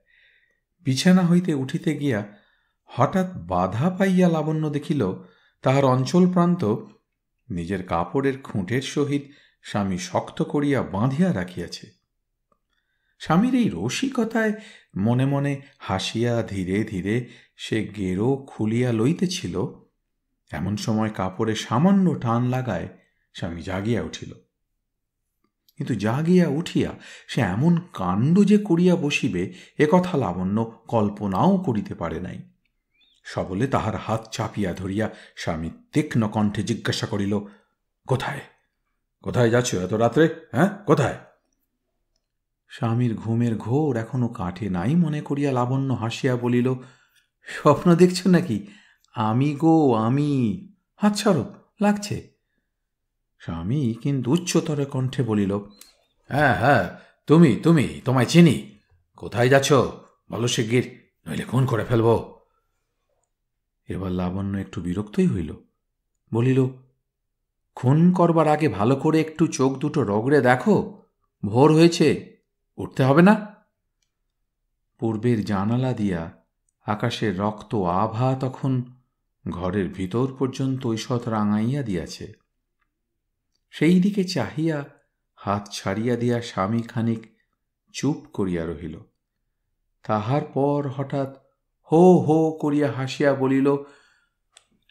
বিছানা হইতে উঠিতে গিয়া হঠাৎ বাধা পাইয়া লাবণ্য দেখিল তাহার অঞ্চল প্রান্ত নিজের কাপড়ের খুঁটের সহিত স্বামী শক্ত করিয়া বাঁধিয়া রাখিয়াছে। স্বামীর এই রসিকতায় মনে মনে হাসিয়া ধীরে ধীরে সে গেরো খুলিয়া লইতেছিল। এমন সময় কাপড়ে সামান্য টান লাগায় স্বামী জাগিয়া উঠিল। কিন্তু জাগিয়া উঠিয়া সে এমন কাণ্ড যে করিয়া বসিবে এ কথা লাবণ্য কল্পনাও করিতে পারে নাই। সবলে তাহার হাত চাপিয়া ধরিয়া স্বামী তীক্ষ্ণ কণ্ঠে জিজ্ঞাসা করিল, কোথায় কোথায় যাচ্ছ এত রাত্রে? হ্যাঁ, কোথায়? স্বামীর ঘুমের ঘোর এখনো কাটে নাই মনে করিয়া লাবণ্য হাসিয়া বলিল, স্বপ্ন দেখছ নাকি? আমি গো, আমি। হাত ছাড়ো, লাগছে। স্বামী কিন্তু উচ্চতর কণ্ঠে বলিল, হ্যাঁ হ্যাঁ, তুমি তুমি, তোমায় চিনি। কোথায় যাচ্ছ বলো শিগগির, নইলে খুন করে ফেলব। এবার লাবণ্য একটু বিরক্তই হইল। বলিল, খুন করবার আগে ভালো করে একটু চোখ দুটো রগড়ে দেখো, ভোর হয়েছে, উঠতে হবে না? পূর্বের জানালা দিয়া আকাশের রক্ত আভা তখন ঘরের ভিতর পর্যন্ত ঈষৎ রাঙাইয়া দিয়াছে। সেই দিকে চাহিয়া হাত ছাড়িয়া দিয়া স্বামী খানিক চুপ করিয়া রহিল। তাহার পর হঠাৎ হো হো করিয়া হাসিয়া বলিল,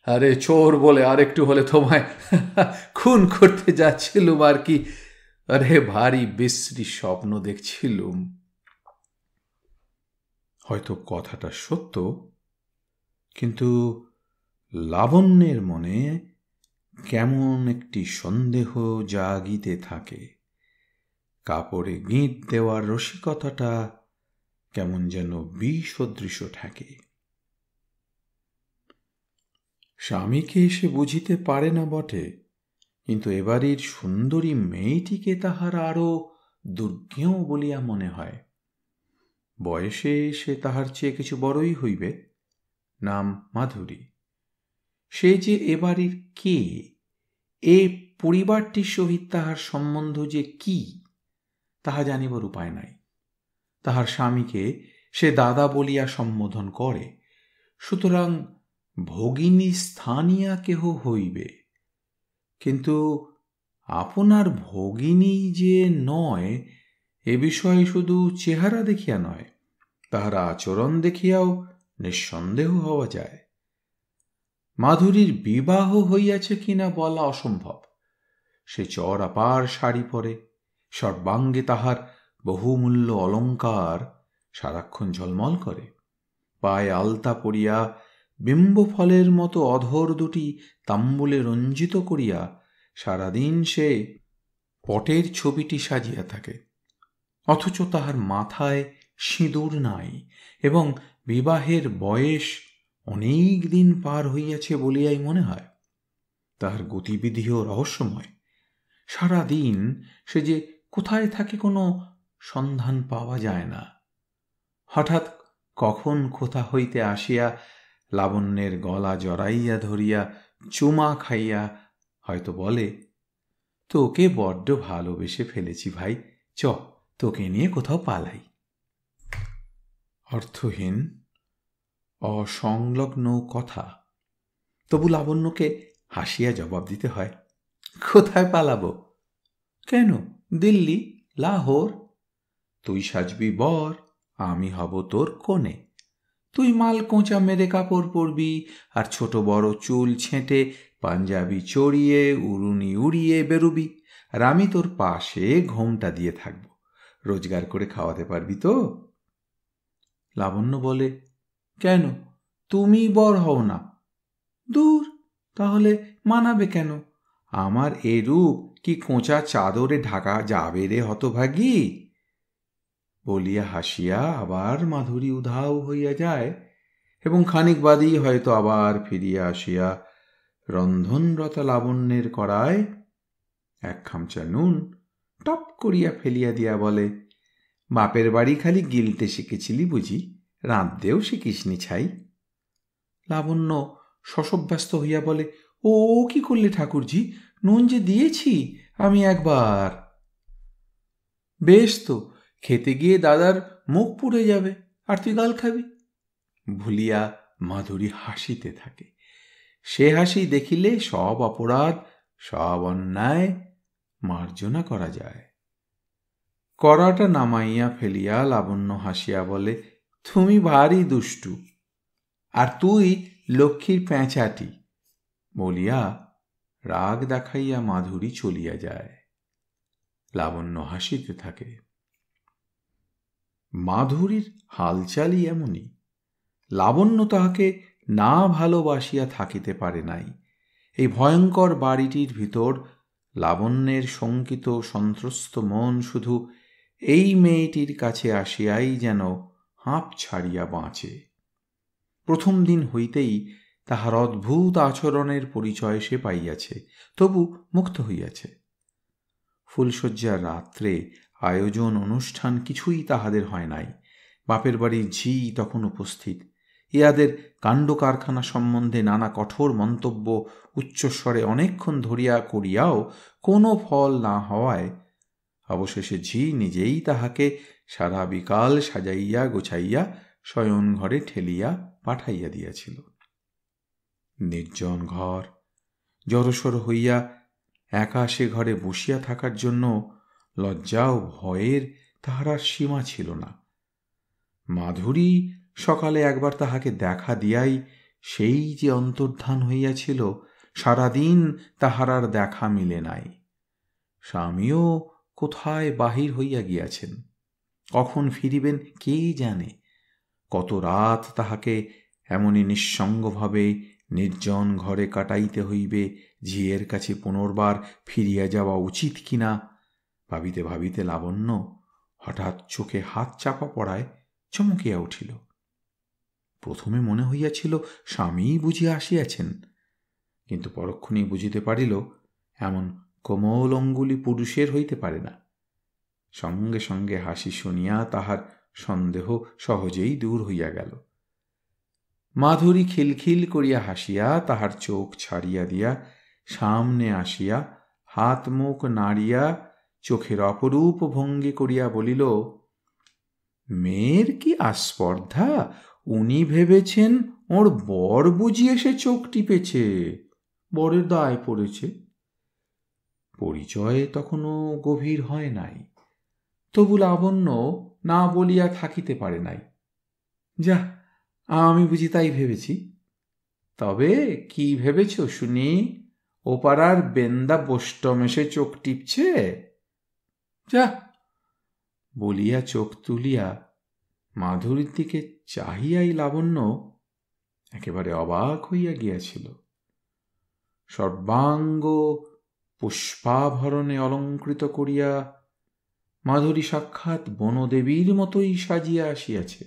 আরে চোর বলে আর একটু হলে তোমায় খুন করতে যাচ্ছিলুম আর কি। আরে ভারী বিশ্রী স্বপ্ন দেখছিলুম। হয়তো কথাটা সত্য, কিন্তু লাবণ্যের মনে কেমন একটি সন্দেহ জাগিতে থাকে। কাপড়ে গিঁট দেওয়ার রসিকতাটা কেমন যেন বিসদৃশ ঠেকে। স্বামীকে সে বুঝিতে পারে না বটে, কিন্তু এবারের সুন্দরী মেয়েটিকে তাহার আরও দুর্জ্ঞেয় বলিয়া মনে হয়। বয়সে সে তাহার চেয়ে কিছু বড়ই হইবে। নাম মাধুরী। সে যে এবারের কে, এ পরিবারটির সহিত তাহার সম্বন্ধ যে কি, তাহা জানিবার উপায় নাই। তাহার স্বামীকে সে দাদা বলিয়া সম্বোধন করে, সুতরাং ভগিনী স্থানীয়া কেহ হইবে। কিন্তু আপনার ভগিনী যে নয় এ বিষয়ে শুধু চেহারা দেখিয়া নয়, তাহার আচরণ দেখিয়াও নিঃসন্দেহ হওয়া যায়। মাধুরীর বিবাহ হইয়াছে কিনা বলা অসম্ভব। সে চড়াপাড় শাড়ি পরে, সর্বাঙ্গে তাহার বহুমূল্য অলঙ্কার সারাক্ষণ ঝলমল করে। পায়ে আলতা পরিয়া বিম্বফলের মতো অধর দুটি তাম্বুলে রঞ্জিত করিয়া সারাদিন সে পটের ছবিটি সাজিয়া থাকে, অথচ তাহার মাথায় সিঁদুর নাই, এবং বিবাহের বয়স অনেক দিন পার হইয়াছে বলিয়াই মনে হয়। তাহার গতিবিধিও রহস্যময়। সারা দিন সে যে কোথায় থাকে কোনো সন্ধান পাওয়া যায় না। হঠাৎ কখন কোথা হইতে আসিয়া লাবণ্যের গলা জড়াইয়া ধরিয়া চুমা খাইয়া হয়তো বলে, তোকে বড্ড ভালোবেসে ফেলেছি ভাই, চ তোকে নিয়ে কোথাও পালাই। অর্থহীন, অসংলগ্ন কথা, তবু লাবণ্যকে হাসিয়া জবাব দিতে হয়, কোথায় পালাবো? কেন, দিল্লি, লাহোর। তুই সাজবি বর, আমি হব তোর কনে। তুই মাল কোঁচা মেরে কাপড় পরবি, আর ছোট বড় চুল ছেঁটে পাঞ্জাবি চড়িয়ে উড়ুনি উড়িয়ে বেরুবি, আর আমি তোর পাশে ঘোমটা দিয়ে থাকব। রোজগার করে খাওয়াতে পারবি তো? লাবণ্য বলে, কেন, তুমি বর হও না? দূর, তাহলে মানাবে কেন? আমার এ রূপ কি খোঁচা চাদরে ঢাকা যাবে রে হতভাগী? বলিয়া হাসিয়া আবার মাধুরী উধাও হইয়া যায়, এবং খানিক বাদেই হয়তো আবার ফিরিয়া আসিয়া রন্ধনরতা লাবণ্যের কড়ায় এক খামচা নুন টপ করিয়া ফেলিয়া দিয়া বলে, বাপের বাড়ি খালি গিলতে শিখেছিলি বুঝি, রাঁধতেও শিখিসনি ছাই। লাবণ্য শশব্যস্ত হইয়া বলে, ও কি করলে ঠাকুরজি, নুন যে দিয়েছি আমি একবার। বেশ তো, খেতে গিয়ে দাদার মুখ পুড়ে যাবে, আর তুই গাল খাবি। ভুলিয়া মাধুরী হাসিতে থাকে। সে হাসি দেখিলে সব অপরাধ, সব অন্যায় মার্জনা করা যায়। কড়াটা নামাইয়া ফেলিয়া লাবণ্য হাসিয়া বলে, তুমি ভারী দুষ্টু, আর তুই লক্ষ্মীর প্যাঁচাটি, বলিয়া রাগ দেখাইয়া মাধুরী চলিয়া যায়। লাবণ্য হাসিতে থাকে। মাধুরীর হালচালই এমনই। লাবণ্য তাহাকে না ভালোবাসিয়া থাকিতে পারে নাই। এই ভয়ঙ্কর বাড়িটির ভিতর লাবণ্যের শঙ্কিত সন্ত্রস্ত মন শুধু এই মেয়েটির কাছে আসিয়াই যেন হাঁপ ছাড়িয়া বাঁচে। প্রথম দিন হইতেই তাহার অদ্ভুত আচরণের পরিচয় সে পাইয়াছে, তবু মুক্ত হইয়াছে। ফুলশয্যার রাত্রে আয়োজন অনুষ্ঠান কিছুই তাহাদের হয় নাই। বাপের বাড়ির ঝি তখন উপস্থিত। ইহাদের কাণ্ড কারখানা সম্বন্ধে নানা কঠোর মন্তব্য উচ্চস্বরে অনেকক্ষণ ধরিয়া করিয়াও কোনো ফল না হওয়ায় অবশেষে ঝি নিজেই তাহাকে সারা বিকাল সাজাইয়া গোছাইয়া শয়ন ঘরে ঠেলিয়া পাঠাইয়া দিয়াছিল। নির্জন ঘর, জড়সড় হইয়া একা সে ঘরে বসিয়া থাকার জন্য লজ্জা ও ভয়ের তাহার আর সীমা ছিল না। মাধুরী সকালে একবার তাহাকে দেখা দিয়াই সেই যে অন্তর্ধান হইয়াছিল, সারাদিন তাহার আর দেখা মিলে নাই। স্বামীও কোথায় বাহির হইয়া গিয়াছেন, কখন ফিরিবেন কে জানে। কত রাত তাহাকে এমনি নিঃসঙ্গভাবে নির্জন ঘরে কাটাইতে হইবে, ঝিয়ের কাছে পুনর্বার ফিরিয়া যাওয়া উচিত কিনা ভাবিতে ভাবিতে লাবণ্য হঠাৎ চোখে হাত চাপা পড়ায় চমকিয়া উঠিল। প্রথমে মনে হইয়াছিল স্বামীই বুঝিয়া আসিয়াছেন, কিন্তু পরক্ষণেই বুঝিতে পারিল এমন কোমল অঙ্গুলি পুরুষের হইতে পারে না। সঙ্গে সঙ্গে হাসি শুনিয়া তাহার সন্দেহ সহজেই দূর হইয়া গেল। মাধুরী খিলখিল করিয়া হাসিয়া তাহার চোখ ছাড়িয়া দিয়া সামনে আসিয়া হাত মুখ নাড়িয়া চোখের অপরূপ ভঙ্গি করিয়া বলিল, মেয়ের কি আস্পর্ধা, উনি ভেবেছেন ওর বর বুঝিয়ে সে চোখ টিপেছে, বরের দায় পড়েছে। পরিচয় তখনও গভীর হয় নাই, তবু লাবণ্য না বলিয়া থাকিতে পারে নাই। যা, আমি বুঝি তাই ভেবেছি। তবে কি ভেবেছ শুনি? ও পাড়ার বেন্দা বোষ্টমেশে চোখ টিপছে? যা, বলিয়া চোখ তুলিয়া মাধুরীর দিকে চাহিয়াই লাবণ্য একেবারে অবাক হইয়া গিয়াছিল। সর্বাঙ্গ পুষ্পাভরণে অলঙ্কৃত করিয়া মাধুরী সাক্ষাৎ বনদেবীর মতোই সাজিয়া আসিয়াছে।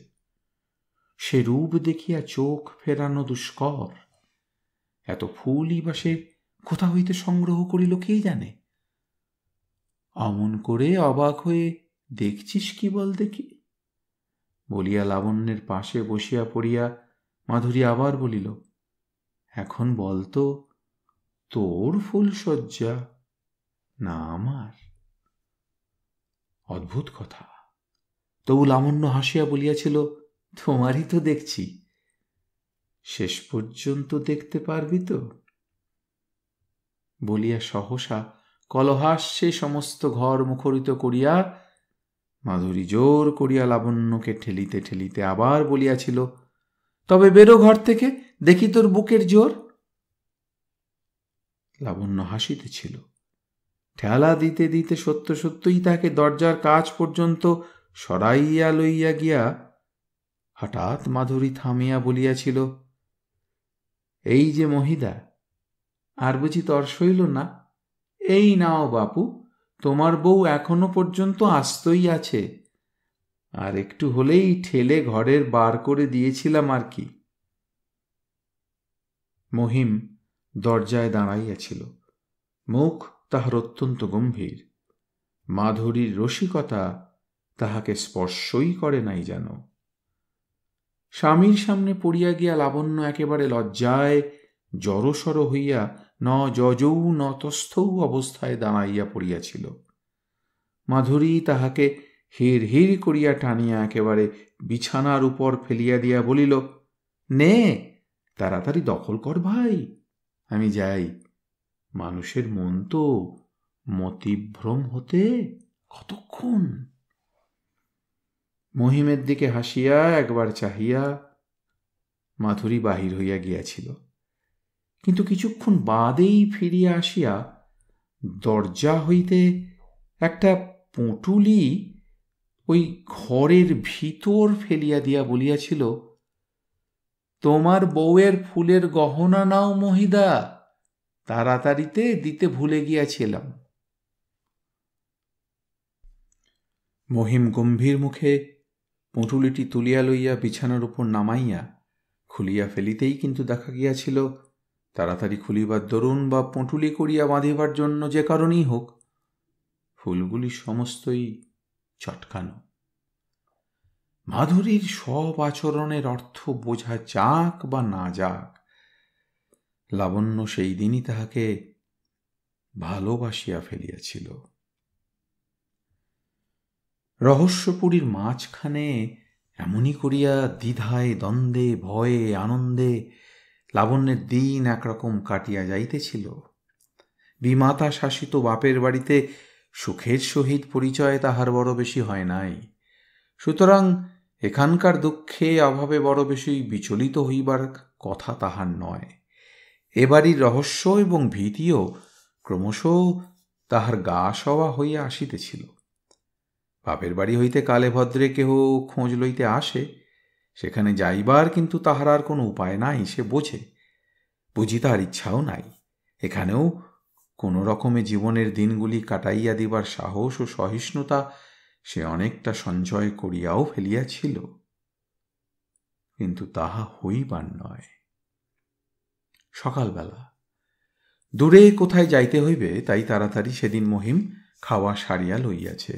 সে রূপ দেখিয়া চোখ ফেরানো দুষ্কর। এত ফুলই বা সে কোথা হইতে সংগ্রহ করিল কে জানে। অমন করে অবাক হয়ে দেখছিস কি বল দেখি বলিয়া লাবণ্যের পাশে বসিয়া পড়িয়া মাধুরী আবার বলিল, এখন বলতো তোর ফুলশয্যা না আমার? অদ্ভুত কথা। তবু লাবণ্য হাসিয়া বলিয়াছিল, তোমারই তো দেখছি, শেষ পর্যন্ত দেখতে পারবি তো? বলিয়া সহসা কলহাস্যে সমস্ত ঘর মুখরিত করিয়া মাধুরী জোর করিয়া লাবণ্যকে ঠেলিতে ঠেলিতে আবার বলিয়াছিল, তবে বেরো ঘর থেকে, দেখি তোর বুকের জোর। লাবণ্য হাসিতেছিল। ঠেলা দিতে দিতে সত্য সত্যই তাকে দরজার কাছ পর্যন্ত সরাইয়া লইয়া গিয়া হঠাৎ মাধুরী থামিয়া বলিয়াছিল, এই যে মহিদা, আর বুঝি তর সইল না? এই নাও বাপু, তোমার বউ এখনো পর্যন্ত আস্তই আছে, আর একটু হলেই ঠেলে ঘরের বার করে দিয়েছিলাম আর কি। মহিম দরজায় দাঁড়াইয়াছিল, মুখ তাহার অত্যন্ত গম্ভীর। মাধুরীর রসিকতা তাহাকে স্পর্শই করে নাই যেন। স্বামীর সামনে পড়িয়া গিয়া লাবণ্য একেবারে লজ্জায় জড়সড় হইয়া ন যজৌ ন তস্থৌ অবস্থায় দাঁড়াইয়া পড়িয়াছিল। মাধুরী তাহাকে হির হির করিয়া টানিয়া একেবারে বিছানার উপর ফেলিয়া দিয়া বলিল, নে তাড়াতাড়ি দখল কর ভাই, আমি যাই। মানুষের মন তো মতিভ্রম হতে কতক্ষণ। মহিমের দিকে হাসিয়া একবার চাহিয়া মাধুরী বাহির হইয়া গিয়াছিল, কিন্তু কিছুক্ষণ বাদেই ফিরিয়া আসিয়া দরজা হইতে একটা পুঁটুলি ওই ঘরের ভিতর ফেলিয়া দিয়া বলিয়াছিল, তোমার বউয়ের ফুলের গহনা নাও মহিদা, তাড়াতাড়িতে দিতে ভুলে গিয়াছিলাম। মহিম গম্ভীর মুখে পুঁটুলিটি তুলিয়া লইয়া বিছানার উপর নামাইয়া খুলিয়া ফেলিতেই কিন্তু দেখা গিয়াছিল, তাড়াতাড়ি খুলিবার দরুন বা পুঁটুলি করিয়া বাঁধিবার জন্য যে কারণেই হোক, ফুলগুলি সমস্তই চটকানো। মাধুরীর সব আচরণের অর্থ বোঝা যাক বা না যাক, লাবণ্য সেই দিনই তাহাকে ভালোবাসিয়া ফেলিয়াছিল। রহস্যপুরীর মাঝখানে এমনই করিয়া দ্বিধায় দ্বন্দ্বে ভয়ে আনন্দে লাবণ্যের দিন একরকম কাটিয়া যাইতেছিল। বিমাতা শাসিত বাপের বাড়িতে সুখের সহিত পরিচয় তাহার বড় বেশি হয় নাই, সুতরাং এখানকার দুঃখে অভাবে বড় বেশি বিচলিত হইবার কথা তাহার নয়। এবাড়ির রহস্য এবং ভীতিও ক্রমশ তাহার গা সওয়া হইয়া আসিতেছিল। বাপের বাড়ি হইতে কালে ভদ্রে কেহ খোঁজ লইতে আসে, সেখানে যাইবার কিন্তু তাহার আর কোনো উপায় নাই, সে বোঝে। বুঝি তাহার ইচ্ছাও নাই। এখানেও কোনো রকমে জীবনের দিনগুলি কাটাইয়া দিবার সাহস ও সহিষ্ণুতা সে অনেকটা সঞ্চয় করিয়াও ফেলিয়াছিল, কিন্তু তাহা হইবার নয়। সকালবেলা দূরে কোথায় যাইতে হইবে, তাই তাড়াতাড়ি সেদিন মহিম খাওয়া সারিয়া লইয়াছে।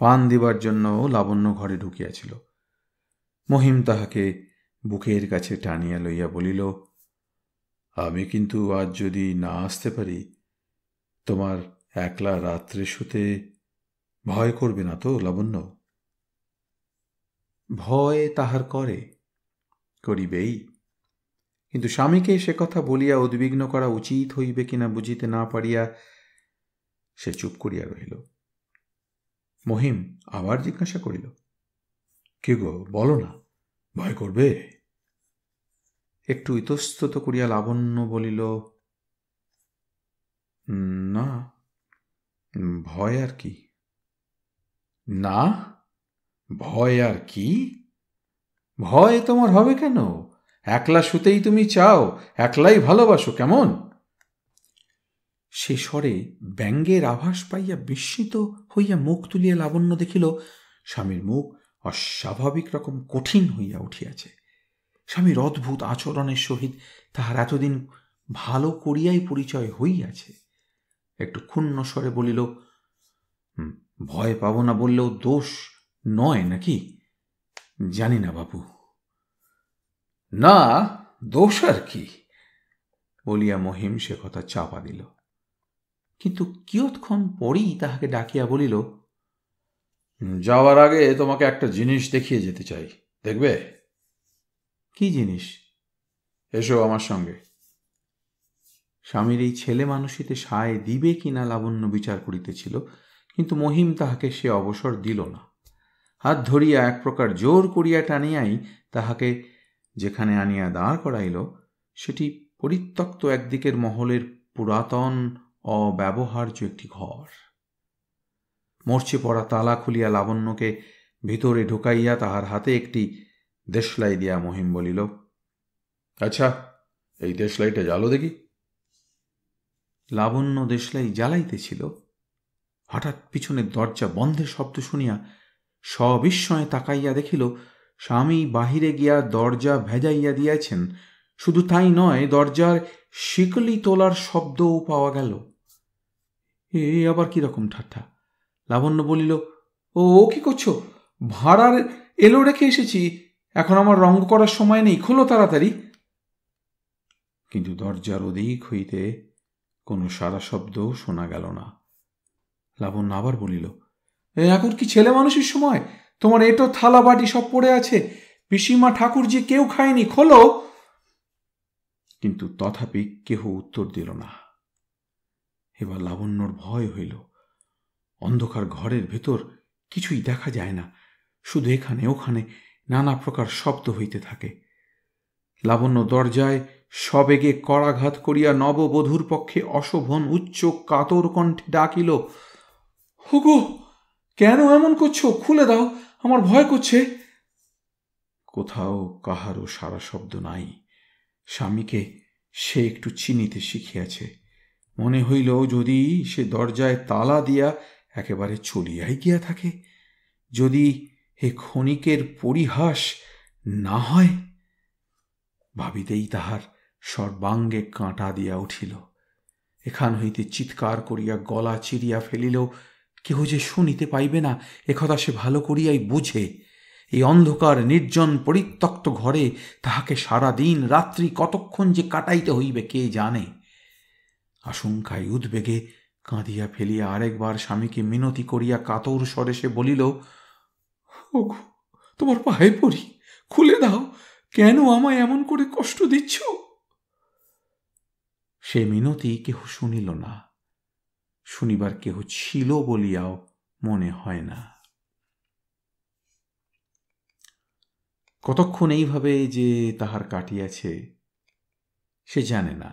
পান দিবার জন্য লাবণ্য ঘরে ঢুকিয়াছিল। মহিম তাহাকে বুকের কাছে টানিয়া লইয়া বলিল, আমি কিন্তু আজ যদি না আসতে পারি, তোমার একলা রাত্রে শুতে ভয় করবে না তো লাবণ্য? ভয় তাহার করে, করিবেই, কিন্তু স্বামীকে সে কথা বলিয়া উদ্বিগ্ন করা উচিত হইবে কিনা বুঝিতে না পারিয়া সে চুপ করিয়া রহিল। মহিম আবার জিজ্ঞাসা করিল, কে গো, বলো না, ভয় করবে? একটু ইতস্তত করিয়া লাবণ্য বলিল, না, ভয় আর কি। না, ভয় আর কি? ভয় তোমার হবে কেন? একলা শুতেই তুমি চাও, একলাই ভালোবাসো, কেমন? সে স্বরে ব্যঙ্গের আভাস পাইয়া বিস্মিত হইয়া মুখ তুলিয়া লাবণ্য দেখিল স্বামীর মুখ অস্বাভাবিক রকম কঠিন হইয়া উঠিয়াছে। স্বামীর অদ্ভুত আচরণের সহিত তাহার এতদিন ভালো করিয়াই পরিচয় হইয়াছে। একটু ক্ষুণ্ণ স্বরে বলিল, ভয় পাব না বললেও দোষ নয় নাকি? জানি না বাবু। না, দোষ আর কি বলিয়া মহিম সে কথা চাপা দিল। কিন্তু কিয়ৎক্ষণ পরেই তাহাকে ডাকিয়া বলিল, যাওয়ার আগে তোমাকে একটা জিনিস দেখিয়ে যেতে চাই, দেখবে? কি জিনিস? এসো আমার সঙ্গে। স্বামীর এই ছেলে মানুষিতে সায় দিবে কিনা লাবণ্য বিচার করিতেছিল, কিন্তু মহিম তাহাকে সে অবসর দিল না। হাত ধরিয়া এক প্রকার জোর করিয়া টানিয়াই তাহাকে যেখানে আনিয়া দাঁড় করাইল, সেটি পরিত্যক্ত একদিকের মহলের পুরাতন অব্যবহার্য একটি ঘর। মরচে পড়া তালা খুলিয়া লাবণ্যকে ভিতরে ঢুকাইয়া তাহার হাতে একটি দেশলাই দিয়া মহিম বলিল, আচ্ছা, এই দেশলাইটা জ্বালো দেখি। লাবণ্য দেশলাই জ্বালাইতেছিল। হঠাৎ পিছনের দরজা বন্ধের শব্দ শুনিয়া সবিস্ময়ে তাকাইয়া দেখিল স্বামী বাহিরে গিয়া দরজা ভেজাইয়া দিয়াছেন। শুধু তাই নয়, দরজার শিকলি তোলার শব্দও পাওয়া গেল। এ আবার কিরকম ঠাট্টা! লাবণ্য বলিল, ও কি করছো? ভাড়ার এলো রেখে এসেছি, এখন আমার রঙ্গ করার সময় নেই, খোলো তাড়াতাড়ি। কিন্তু দরজার ওদিক হইতে কোনো সারা শব্দও শোনা গেল না। লাবণ্য আবার বলিল, এখন কি ছেলে মানুষের সময়? তোমার এটো থালা বাটি সব পড়ে আছে, পিসিমা ঠাকুরজি কেউ খায়নি, খোলো। কিন্তু তথাপি কেহ উত্তর দিল না। এবার লাবণ্যর ভয় হইল। অন্ধকার ঘরের ভেতর কিছুই দেখা যায় না, শুধু এখানে ওখানে নানা প্রকার শব্দ হইতে থাকে। লাবণ্য দরজায় সবেগে করাঘাত করিয়া নববধূর পক্ষে অশোভন উচ্চ কাতর কণ্ঠে ডাকিল, হুগো, কেন এমন করছো? খুলে দাও, আমার ভয় করছে। কোথাও কাহারও সারা শব্দ নাই। স্বামীকে সে একটু চিনিতে শিখিয়াছে। মনে হইল যদি সে দরজায় তালা দিয়া একেবারে চলিয়াই গিয়া থাকে, যদি এ ক্ষণিকের পরিহাস না হয়। ভাবিতেই তাহার সর্বাঙ্গে কাঁটা দিয়া উঠিল। এখান হইতে চিৎকার করিয়া গলা চিরিয়া ফেলিলেও কেহ যে শুনিতে পাইবে না, একথা সে ভালো করিয়াই বুঝে। এই অন্ধকার নির্জন পরিত্যক্ত ঘরে তাহাকে সারা দিন রাত্রি কতক্ষণ যে কাটাইতে হইবে কে জানে। আশঙ্কায় উদ্বেগে কাঁদিয়া ফেলিয়া আরেকবার স্বামীকে মিনতি করিয়া কাতর স্বরে সে বলিল, ওগো, তোমার পায়ে পড়ি, খুলে দাও, কেন আমায় এমন করে কষ্ট দিচ্ছ? সে মিনতি কেহ শুনিল না, শুনিবার কেহ ছিল বলিয়াও মনে হয় না। কতক্ষণ এইভাবে যে তাহার কাটিয়াছে সে জানে না।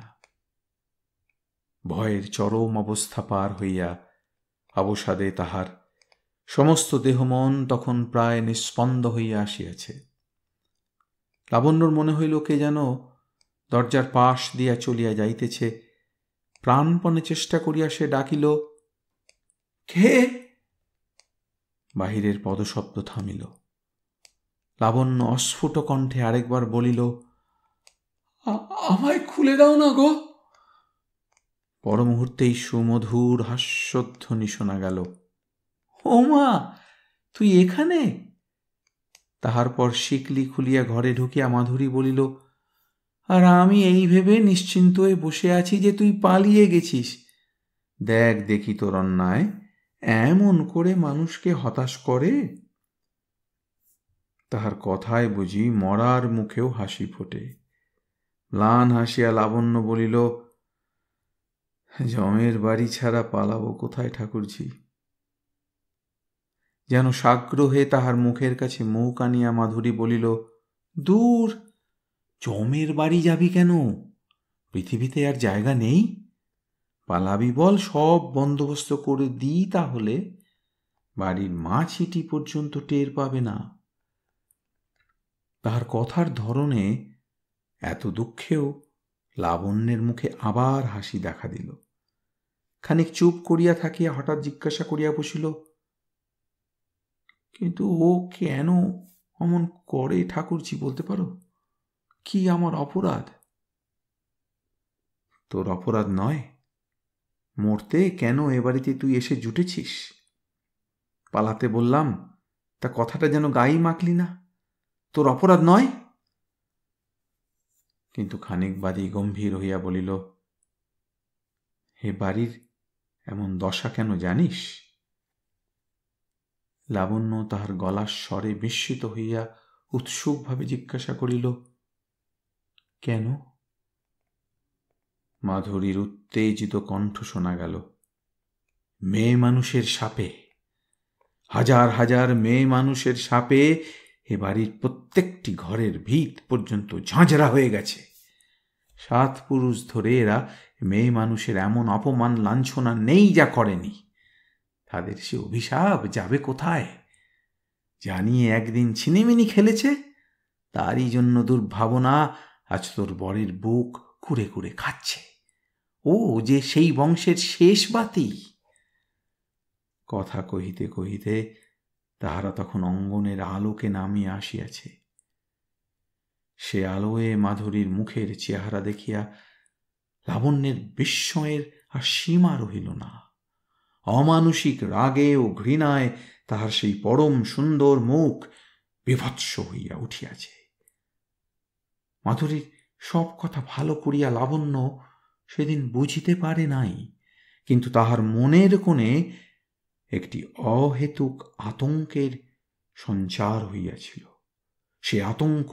ভয়ের চরম অবস্থা পার হইয়া অবসাদে তাহার সমস্ত দেহমন তখন প্রায় নিস্পন্দ হইয়া আসিয়াছে। লাবণ্যর মনে হইল কে যেন দরজার পাশ দিয়া চলিয়া যাইতেছে। প্রাণপণে চেষ্টা করিয়া সে ডাকিল, কে? বাহিরের পদশব্দ থামিল। লাবণ্য অস্ফুট কণ্ঠে আরেকবার বলিল, আমায় খুলে দাও না গো। পর মুহূর্তেই সুমধুর হাস্যধ্বনি শোনা গেল, ও মা, তুই এখানে? তাহার পর শিকলি খুলিয়া ঘরে ঢুকিয়া মাধুরী বলিল, আর আমি এই ভেবে নিশ্চিন্ত হয়ে বসে আছি যে তুই পালিয়ে গেছিস। দেখ দেখি তোর অন্যায় এমন করে মানুষকে হতাশ করে। তাহার কথায় বুঝি মরার মুখেও হাসি ফোটে। ম্লান হাসিয়া লাবণ্য বলিল, জমের বাড়ি ছাড়া পালাবো কোথায় ঠাকুরজি? যেন সাগ্রহে তাহার মুখের কাছে মুখ আনিয়া মাধুরী বলিল, দূর, জমের বাড়ি যাবি কেন? পৃথিবীতে আর জায়গা নেই? পালাবি বল, সব বন্দোবস্ত করে দিই, তাহলে বাড়ির মাছিটি পর্যন্ত টের পাবে না। তাহার কথার ধরনে এত দুঃখেও লাবণ্যের মুখে আবার হাসি দেখা দিল। খানিক চুপ করিয়া থাকিয়া হঠাৎ জিজ্ঞাসা করিয়া বসিল, কিন্তু ও কেন অমন করে ঠাকুরজি, বলতে পারো? কি আমার অপরাধ? তোর অপরাধ নয়। মরতে কেন এ বাড়িতে তুই এসে জুটেছিস? পালাতে বললাম, তা কথাটা যেন গায়ে মাখলি না। তোর অপরাধ নয়? কিন্তু খানিক বাদী গম্ভীর হইয়া বলিল, এ বাড়ির এমন দশা কেন জানিস? লাবণ্য তাহার গলার স্বরে বিস্মিত হইয়া উৎসুকভাবে জিজ্ঞাসা করিল, কেন? মাধুরীর উত্তেজিত কণ্ঠ শোনা গেল, মেয়ে মানুষের শাপে, হাজার হাজার মেয়ে মানুষের শাপে এ বাড়ির প্রত্যেকটি ঘরের ভিত পর্যন্ত ঝাঁঝরা হয়ে গেছে। 7 পুরুষ ধরে এরা মেয়ে মানুষের এমন অপমান লাঞ্ছনা নেই যা করেনি। তাদের সে অভিশাপ যাবে কোথায়? জানিয়ে একদিন ছিনিমিনি খেলেছে, তারই জন্য দুর্ভাবনা আজ তোর বরের বুক কুড়ে কুড়ে খাচ্ছে। ও যে সেই বংশের শেষ বাতি। কথা কহিতে কহিতে তাহারা তখন অঙ্গনের আলোকে নামিয়া আসিয়াছে। সে আলোয়ে মাধুরীর মুখের চেহারা দেখিয়া লাবণ্যের বিস্ময়ের আর সীমা রহিল না। অমানুষিক রাগে ও ঘৃণায় তাহার সেই পরম সুন্দর মুখ বিভৎস হইয়া উঠিয়াছে। মাধুরীর সব কথা ভালো করিয়া লাবণ্য সেদিন বুঝিতে পারে নাই, কিন্তু তাহার মনের কোণে একটি অহেতুক আতঙ্কের সঞ্চার হইয়াছিল। সে আতঙ্ক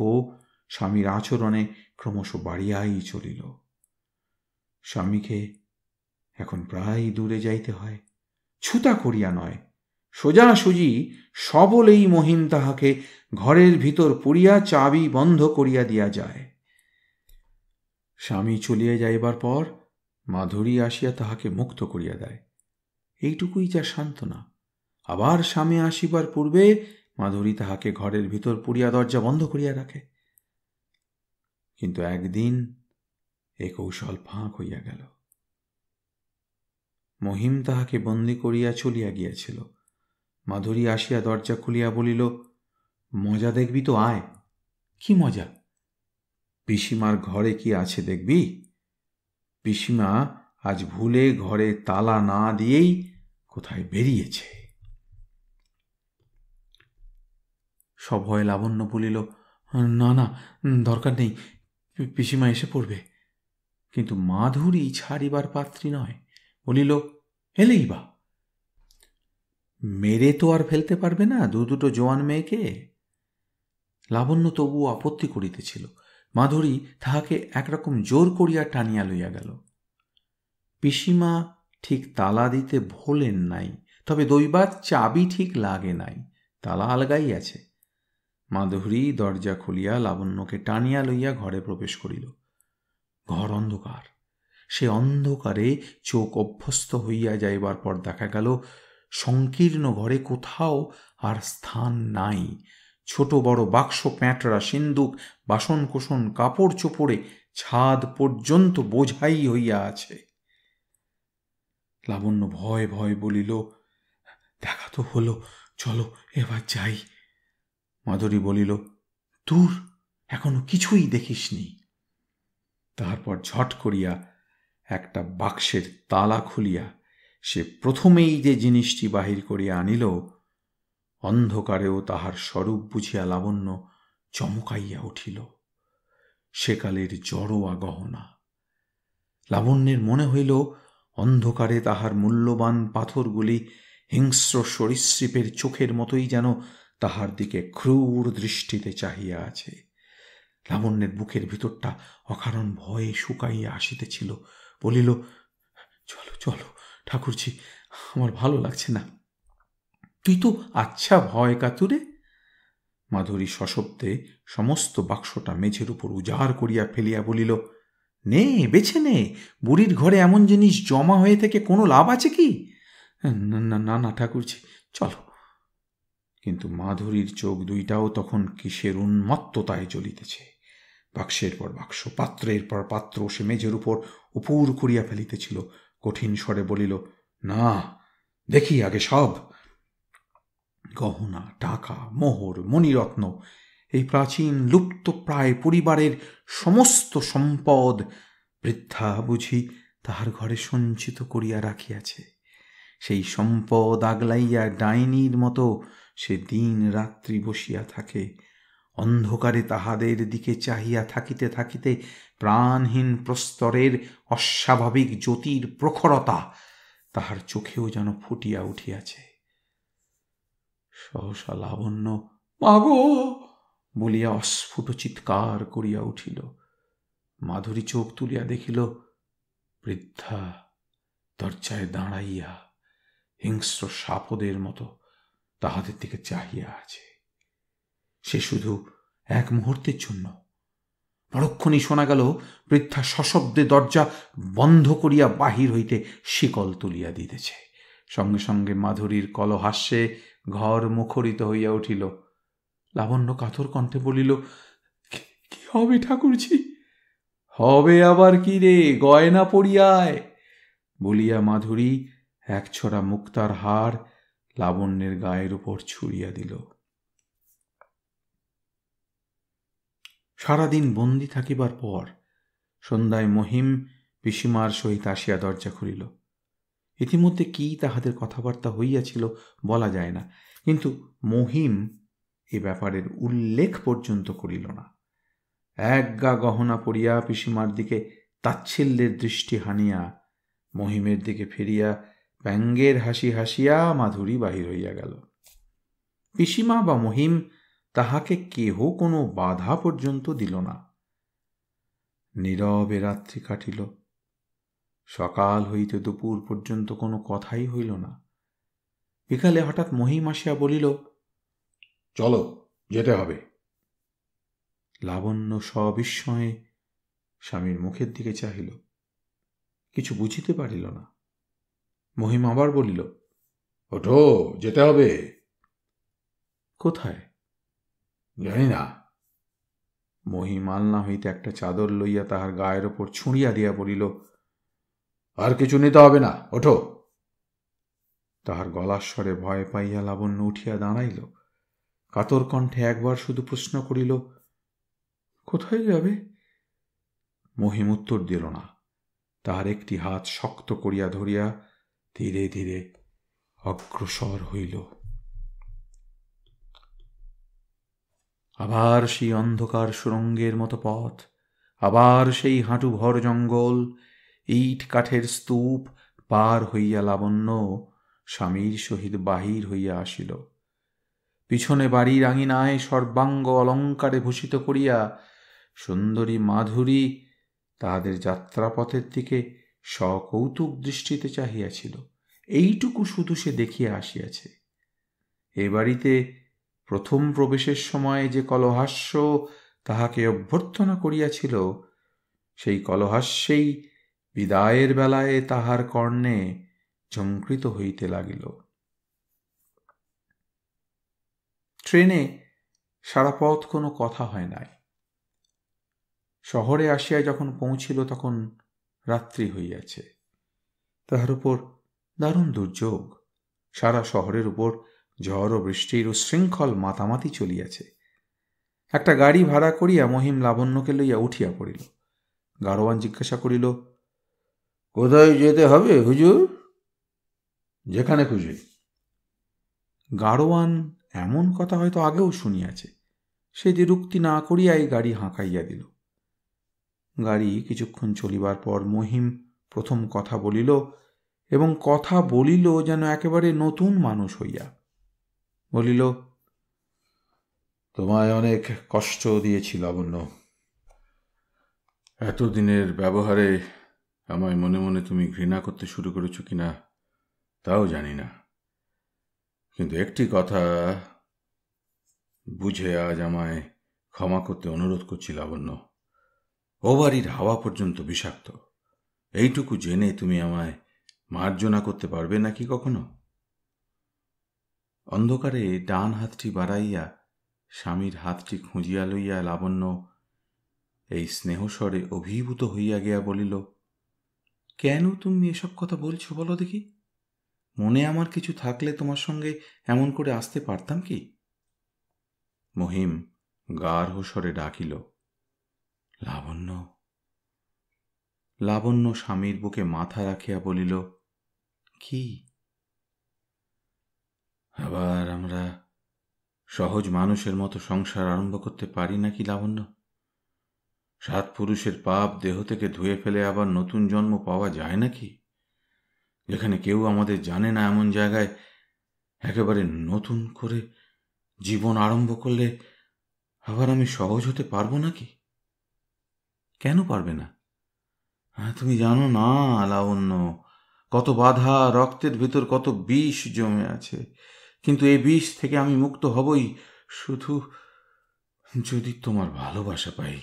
স্বামীর আচরণে ক্রমশ বাড়িয়াই চলিল। স্বামীকে এখন প্রায় দূরে যাইতে হয়, ছুতা করিয়া নয়, সোজাসুজি সবলেই মহিম তাহাকে ঘরের ভিতর পুরিয়া চাবি বন্ধ করিয়া দিয়া যায়। স্বামী চলিয়া যাইবার পর মাধুরী আসিয়া তাহাকে মুক্ত করিয়া দেয়, এইটুকুই যা সান্ত্বনা। আবার স্বামী আসিবার পূর্বে মাধুরী তাহাকে ঘরের ভিতর পুরিয়া দরজা বন্ধ করিয়া রাখে। কিন্তু একদিন এ কৌশল ফাঁক হইয়া গেল। মহিম তাহাকে বন্দী করিয়া চলিয়া গিয়াছিল। মাধুরী আসিয়া দরজা খুলিয়া বলিল, মজা দেখবি তো, আয়। কি মজা? পিসিমার ঘরে কি আছে দেখবি? পিসিমা আজ ভুলে ঘরে তালা না দিয়েই কোথায় বেরিয়েছে। সভয়ে লাবণ্য বলিল, না না, দরকার নেই, পিসিমা এসে পড়বে। কিন্তু মাধুরী ছাড়িবার পাত্রী নয়, বলিল, এলেই বা, মেরে তো আর ফেলতে পারবে না দুটো জোয়ান মেয়েকে। লাবণ্য তবু আপত্তি করিতেছিল। মাধুরী তাহাকে একরকম জোর করিয়া টানিয়া লইয়া গেল। পিসিমা ঠিক তালা দিতে ভোলেন নাই, তবে দৈবাত চাবি ঠিক লাগে নাই, তালা আলগাই আছে। মাধুরী দরজা খুলিয়া লাবণ্যকে টানিয়া লইয়া ঘরে প্রবেশ করিল। ঘর অন্ধকার। সে অন্ধকারে চোখ অভ্যস্ত হইয়া যাইবার পর দেখা গেল সংকীর্ণ ঘরে কোথাও আর স্থান নাই। ছোট বড় বাক্স, প্যাঁটরা, সিন্দুক, বাসনকোসন, কাপড় চোপড়ে ছাদ পর্যন্ত বোঝাই হইয়া আছে। লাবণ্য ভয় ভয় বলিল, দেখা তো হলো, চলো এবার যাই। মাধুরী বলিল, দূর, এখনো কিছুই দেখিসনি। তারপর ঝট করিয়া একটা বাক্সের তালা খুলিয়া সে প্রথমেই যে জিনিসটি বাহির করিয়া আনিল, অন্ধকারেও তাহার স্বরূপ বুঝিয়া লাবণ্য চমকাইয়া উঠিল। সেকালের জড়োয়া গহনা। লাবণ্যের মনে হইল অন্ধকারে তাহার মূল্যবান পাথরগুলি হিংস্র সরীসৃপের চোখের মতোই যেন তাহার দিকে ক্রূর দৃষ্টিতে চাহিয়া আছে। লাবণ্যের বুকের ভিতরটা অকারণ ভয়ে শুকাইয়া আসিতেছিল। বলিল, চলো চলো ঠাকুরজি, আমার ভালো লাগছে না। তুই তো আচ্ছা ভয় কাতুরে। মাধুরী সশব্দে সমস্ত বাক্সটা মেঝের উপর উজাড় করিয়া ফেলিয়া বলিল, নে, বেছে নে, বুড়ির ঘরে এমন জিনিস জমা হয়ে থেকে কোনো লাভ আছে কি? না না না ঠাকুরজি, চলো। কিন্তু মাধুরীর চোখ দুইটাও তখন কিসের উন্মত্ততায় জ্বলিতেছে। বাক্সের পর বাক্স, পাত্রের পর পাত্র সে মেঝের উপর উপুর করিয়া ফেলিতেছিল। কঠিন স্বরে বলিল, না, দেখি আগে সব। গহনা, টাকা, মোহর, মণিরত্ন, এই প্রাচীন লুপ্ত প্রায় পরিবারের সমস্ত সম্পদ বৃদ্ধা বুঝি তাহার ঘরে সঞ্চিত করিয়া রাখিয়াছে। সেই সম্পদ আগলাইয়া ডাইনির মতো সে দিন রাত্রি বসিয়া থাকে। অন্ধকারে তাহাদের দিকে চাহিয়া থাকিতে থাকিতে প্রাণহীন প্রস্তরের অস্বাভাবিক জ্যোতির প্রখরতা তাহার চোখেও যেন ফুটিয়া উঠিয়াছে। সহসা লাবণ্য মাগো বলিয়া অস্ফুট চিৎকার করিয়া উঠিল। মাধুরী চোখ তুলিয়া দেখিল বৃদ্ধা দরজায় দাঁড়াইয়া হিংস্র সাপদের মতো তাহাদের দিকে চাহিয়া আছে। সে শুধু এক মুহূর্তের জন্য। পরক্ষণই শোনা গেল বৃদ্ধা সশব্দে দরজা বন্ধ করিয়া বাহির হইতে শিকল তুলিয়া দিতেছে। সঙ্গে সঙ্গে মাধুরীর কলহাস্যে ঘর মুখরিত হইয়া উঠিল। লাবণ্য কাতর কণ্ঠে বলিল, কি হবে ঠাকুরজি? হবে আবার কি রে, গয়না পড়িয়ায় বলিয়া মাধুরী এক ছড়া মুক্তার হার লাবণ্যের গায়ের উপর ছুড়িয়া দিল। সারাদিন বন্দি থাকিবার পর সন্ধ্যায় মহিম পিসিমার সহিত আসিয়া দরজা খুলিল। ইতিমধ্যে কি তাহাদের কথাবার্তা হইয়াছিল বলা যায় না, কিন্তু মহিম এ ব্যাপারের উল্লেখ পর্যন্ত করিল না। এক গা গহনা পড়িয়া পিসিমার দিকে তাচ্ছিল্যের দৃষ্টি হানিয়া মহিমের দিকে ফিরিয়া ব্যঙ্গের হাসি হাসিয়া মাধুরী বাহির হইয়া গেল। পিসিমা বা মহিম তাহাকে কেহ কোনো বাধা পর্যন্ত দিল না। নীরবে রাত্রি কাটিল। সকাল হইতে দুপুর পর্যন্ত কোনো কথাই হইল না। বিকালে হঠাৎ মহিম আসিয়া বলিল, চলো, যেতে হবে। লাবণ্য সবিস্ময়ে স্বামীর মুখের দিকে চাহিল, কিছু বুঝিতে পারিল না। মহিম আবার বলিল, ওঠো, যেতে হবে। কোথায়? জানি না। মহিম আলনা হইতে একটা চাদর লইয়া তাহার গায়ের ওপর ছুঁড়িয়া দিয়া বলিল, আর কিছু নিতে হবে না, ওঠো। তাহার গলার স্বরে ভয় পাইয়া লাবণ্য উঠিয়া দাঁড়াইল। কাতর কণ্ঠে একবার শুধু প্রশ্ন করিল, কোথায় যাবে? মহিম উত্তর দিল না। তাহার একটি হাত শক্ত করিয়া ধরিয়া ধীরে ধীরে অগ্রসর হইল। আবার সেই অন্ধকার সুরঙ্গের মতো পথ, আবার সেই হাঁটু ভর জঙ্গল, ইট কাঠের স্তূপ পার হইয়া লাবণ্য স্বামীর সহিত বাহির হইয়া আসিল। পিছনে বাড়ির আঙিনায় সর্বাঙ্গ অলঙ্কারে ভূষিত করিয়া সুন্দরী মাধুরী তাহাদের যাত্রাপথের দিকে সকৌতুক দৃষ্টিতে চাহিয়াছিল। এইটুকু শুধু সে দেখিয়া আসিয়াছে। এ বাড়িতে প্রথম প্রবেশের সময় যে কলহাস্য তাহাকে অভ্যর্থনা করিয়াছিল, সেই কলহাস্যেই বিদায়ের বেলায় তাহার কর্ণে ঝঙ্কৃত হইতে লাগিল। ট্রেনে সারা পথ কোনো কথা হয় নাই। শহরে আসিয়া যখন পৌঁছিল তখন রাত্রি হইয়াছে। তাহার উপর দারুণ দুর্যোগ। সারা শহরের উপর ঝড় ও বৃষ্টির উশৃঙ্খল মাতামাতি চলিয়াছে। একটা গাড়ি ভাড়া করিয়া মহিম লাবণ্যকে লইয়া উঠিয়া পড়িল। গাড়োয়ান জিজ্ঞাসা করিল, কোথায় যেতে হবে হুজুর? যেখানে খুশি। গাড়োয়ান এমন কথা হয়তো আগেও শুনিয়াছে। সে দ্বিরুক্তি না করিয়াই গাড়ি হাঁকাইয়া দিল। গাড়ি কিছুক্ষণ চলিবার পর মহিম প্রথম কথা বলিল, এবং কথা বলিল যেন একেবারে নতুন মানুষ হইয়া। বলিল, তোমায় অনেক কষ্ট দিয়েছি লাবণ্য। এতদিনের ব্যবহারে আমায় মনে মনে তুমি ঘৃণা করতে শুরু করেছ কিনা তাও জানি না, কিন্তু একটি কথা বুঝে আজ আমায় ক্ষমা করতে অনুরোধ করছি লাবণ্য। ও বাড়ির হাওয়া পর্যন্ত বিষাক্ত, এইটুকু জেনে তুমি আমায় মার্জনা করতে পারবে নাকি কখনো? অন্ধকারে ডান হাতটি বাড়াইয়া স্বামীর হাতটি খুঁজিয়া লইয়া লাবণ্য এই স্নেহস্বরে অভিভূত হইয়া গিয়া বলিল, কেন তুমি এসব কথা বলছো বলো দেখি? মনে আমার কিছু থাকলে তোমার সঙ্গে এমন করে আসতে পারতাম কি? মহিম গাঢ় স্বরে ডাকিল, লাবণ্য। লাবণ্য স্বামীর বুকে মাথা রাখিয়া বলিল, কি? আবার আমরা সহজ মানুষের মতো সংসার আরম্ভ করতে পারি নাকি লাবণ্য? 7 পুরুষের পাপ দেহ থেকে ধুয়ে ফেলে আবার নতুন জন্ম পাওয়া যায় নাকি? যেখানে কেউ আমাদের জানে না এমন জায়গায় একেবারে নতুন করে জীবন আরম্ভ করলে আবার আমি সহজ হতে পারবো নাকি? কেন পারবে না? তুমি জানো না লাবণ্য, কত বাধা, রক্তের ভেতর কত বিষ জমে আছে। কিন্তু এই বিষ থেকে আমি মুক্ত হবই শুধু যদি তোমার ভালোবাসা পাই।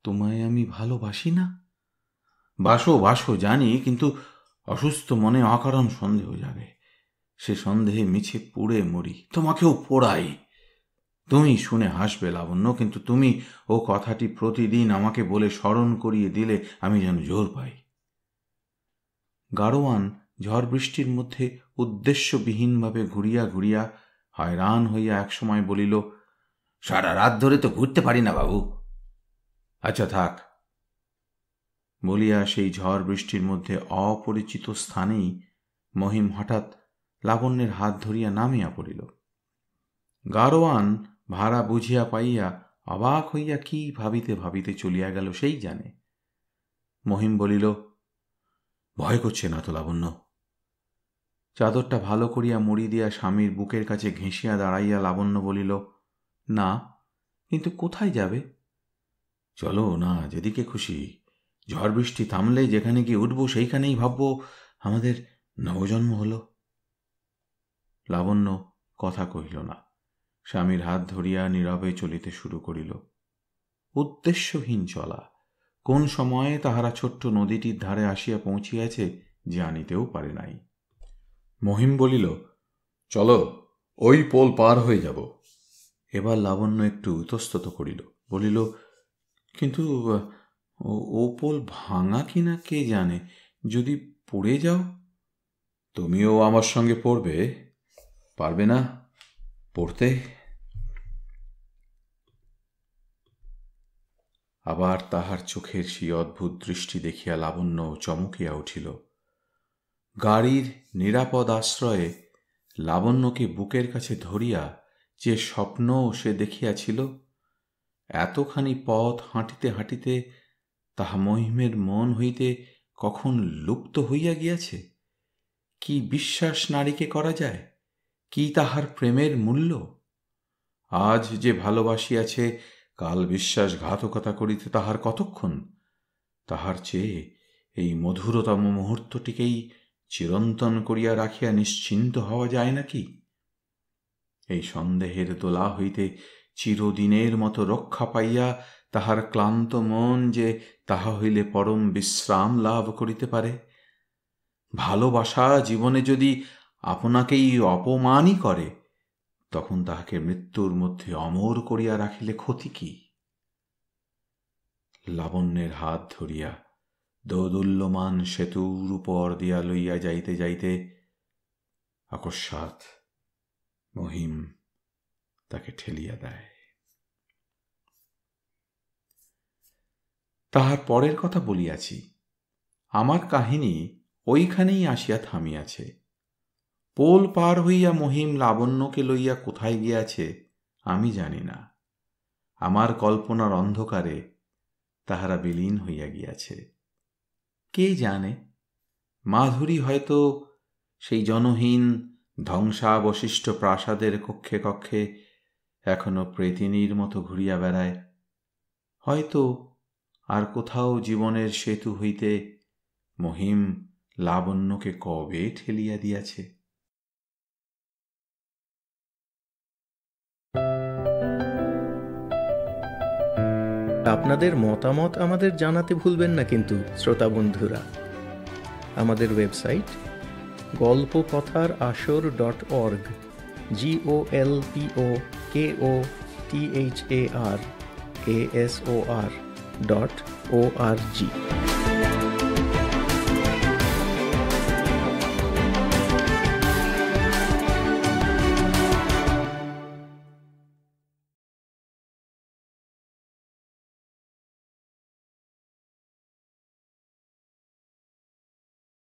তোমায় আমি ভালোবাসি না? বাসো জানি, কিন্তু অসুস্থ মনে অকারণ সন্দেহ যাবে। সে সন্দেহে মিছে পুড়ে মরি, তোমাকেও পোড়াই। তুমি শুনে হাসবে লাবণ্য, কিন্তু তুমি ও কথাটি প্রতিদিন আমাকে বলে স্মরণ করিয়ে দিলে আমি যেন জোর পাই। গাড়োয়ান ঝড় বৃষ্টির মধ্যে উদ্দেশ্যবিহীনভাবে ঘুরিয়া ঘুরিয়া হয়রান হইয়া একসময় বলিল, সারা রাত ধরে তো ঘুরতে পারি না বাবু। আচ্ছা থাক বলিয়া সেই ঝড় বৃষ্টির মধ্যে অপরিচিত স্থানেই মহিম হঠাৎ লাবণ্যের হাত ধরিয়া নামিয়া পড়িল। গাড়োয়ান ভাড়া বুঝিয়া পাইয়া অবাক হইয়া কি ভাবিতে ভাবিতে চলিয়া গেল সেই জানে। মহিম বলিল, ভয় করছে না তো লাবণ্য? চাদরটা ভালো করিয়া মুড়ি দিয়া স্বামীর বুকের কাছে ঘেঁষিয়া দাঁড়াইয়া লাবণ্য বলিল, না, কিন্তু কোথায় যাবে? চলো না, যেদিকে খুশি। ঝড় বৃষ্টি থামলে যেখানে গিয়ে উঠব সেইখানেই ভাবব আমাদের নবজন্ম হলো। লাবণ্য কথা কহিল না, স্বামীর হাত ধরিয়া নীরবে চলিতে শুরু করিল। উদ্দেশ্যহীন চলা, কোন সময়ে তাহারা ছোট্ট নদীটির ধারে আসিয়া পৌঁছিয়াছে জানিতেও পারে নাই। মহিম বলিল, চলো, ওই পোল পার হয়ে যাব। এবার লাবণ্য একটু ইতস্তত করিল, বলিল, কিন্তু ও পোল ভাঙা কিনা কে জানে, যদি পড়ে যাও? তুমিও আমার সঙ্গে পড়বে, পারবে না পড়তে? আবার তাহার চোখের সেই অদ্ভুত দৃষ্টি দেখিয়া লাবণ্য চমকিয়া উঠিল। গাড়ির নিরাপদ আশ্রয়ে লাবণ্যকে বুকের কাছে ধরিয়া যে স্বপ্ন সে দেখিয়াছিল, এতখানি পথ হাঁটিতে হাঁটিতে তাহা মহিমের মন হইতে কখন লুপ্ত হইয়া গিয়াছে। কি বিশ্বাস নারীকে করা যায়? কি তাহার প্রেমের মূল্য? আজ যে ভালোবাসিয়াছে, কাল বিশ্বাসঘাতকতা করিতে তাহার কতক্ষণ? তাহার চেয়ে এই মধুরতম মুহূর্তটিকেই চিরন্তন করিয়া রাখিয়া নিশ্চিন্ত হওয়া যায় নাকি? এই সন্দেহের দোলা হইতে চিরদিনের মতো রক্ষা পাইয়া তাহার ক্লান্ত মন যে তাহা হইলে পরম বিশ্রাম লাভ করিতে পারে। ভালোবাসা জীবনে যদি আপনাকেই অপমানই করে, তখন তাহাকে মৃত্যুর মধ্যে অমর করিয়া রাখিলে ক্ষতি কি? লাবণ্যের হাত ধরিয়া দোদুল্যমান সেতুর উপর দিয়া লইয়া যাইতে যাইতে অকস্মাৎ মহিম তাকে ঠেলিয়া দেয়। তাহার পরের কথা বলিয়াছি। আমার কাহিনী ওইখানেই আসিয়া থামিয়াছে। পোল পার হইয়া মহিম লাবণ্যকে লইয়া কোথায় গিয়াছে আমি জানি না। আমার কল্পনার অন্ধকারে তাহারা বিলীন হইয়া গিয়াছে। কে জানে, মাধুরী হয়তো সেই জনহীন ধ্বংসাবশিষ্ট প্রাসাদের কক্ষে কক্ষে এখনো প্রেতিনীর মতো ঘুরিয়া বেড়ায়। হয়তো আর কোথাও জীবনের সেতু হইতে মহিম লাবণ্যকে কবে ঠেলিয়া দিয়াছে। আপনাদের মতামত আমাদের জানাতে ভুলবেন না কিন্তু শ্রোতা বন্ধুরা। আমাদের ওয়েবসাইট golpokothar.asor.org GOLPOKOTHARASOR.org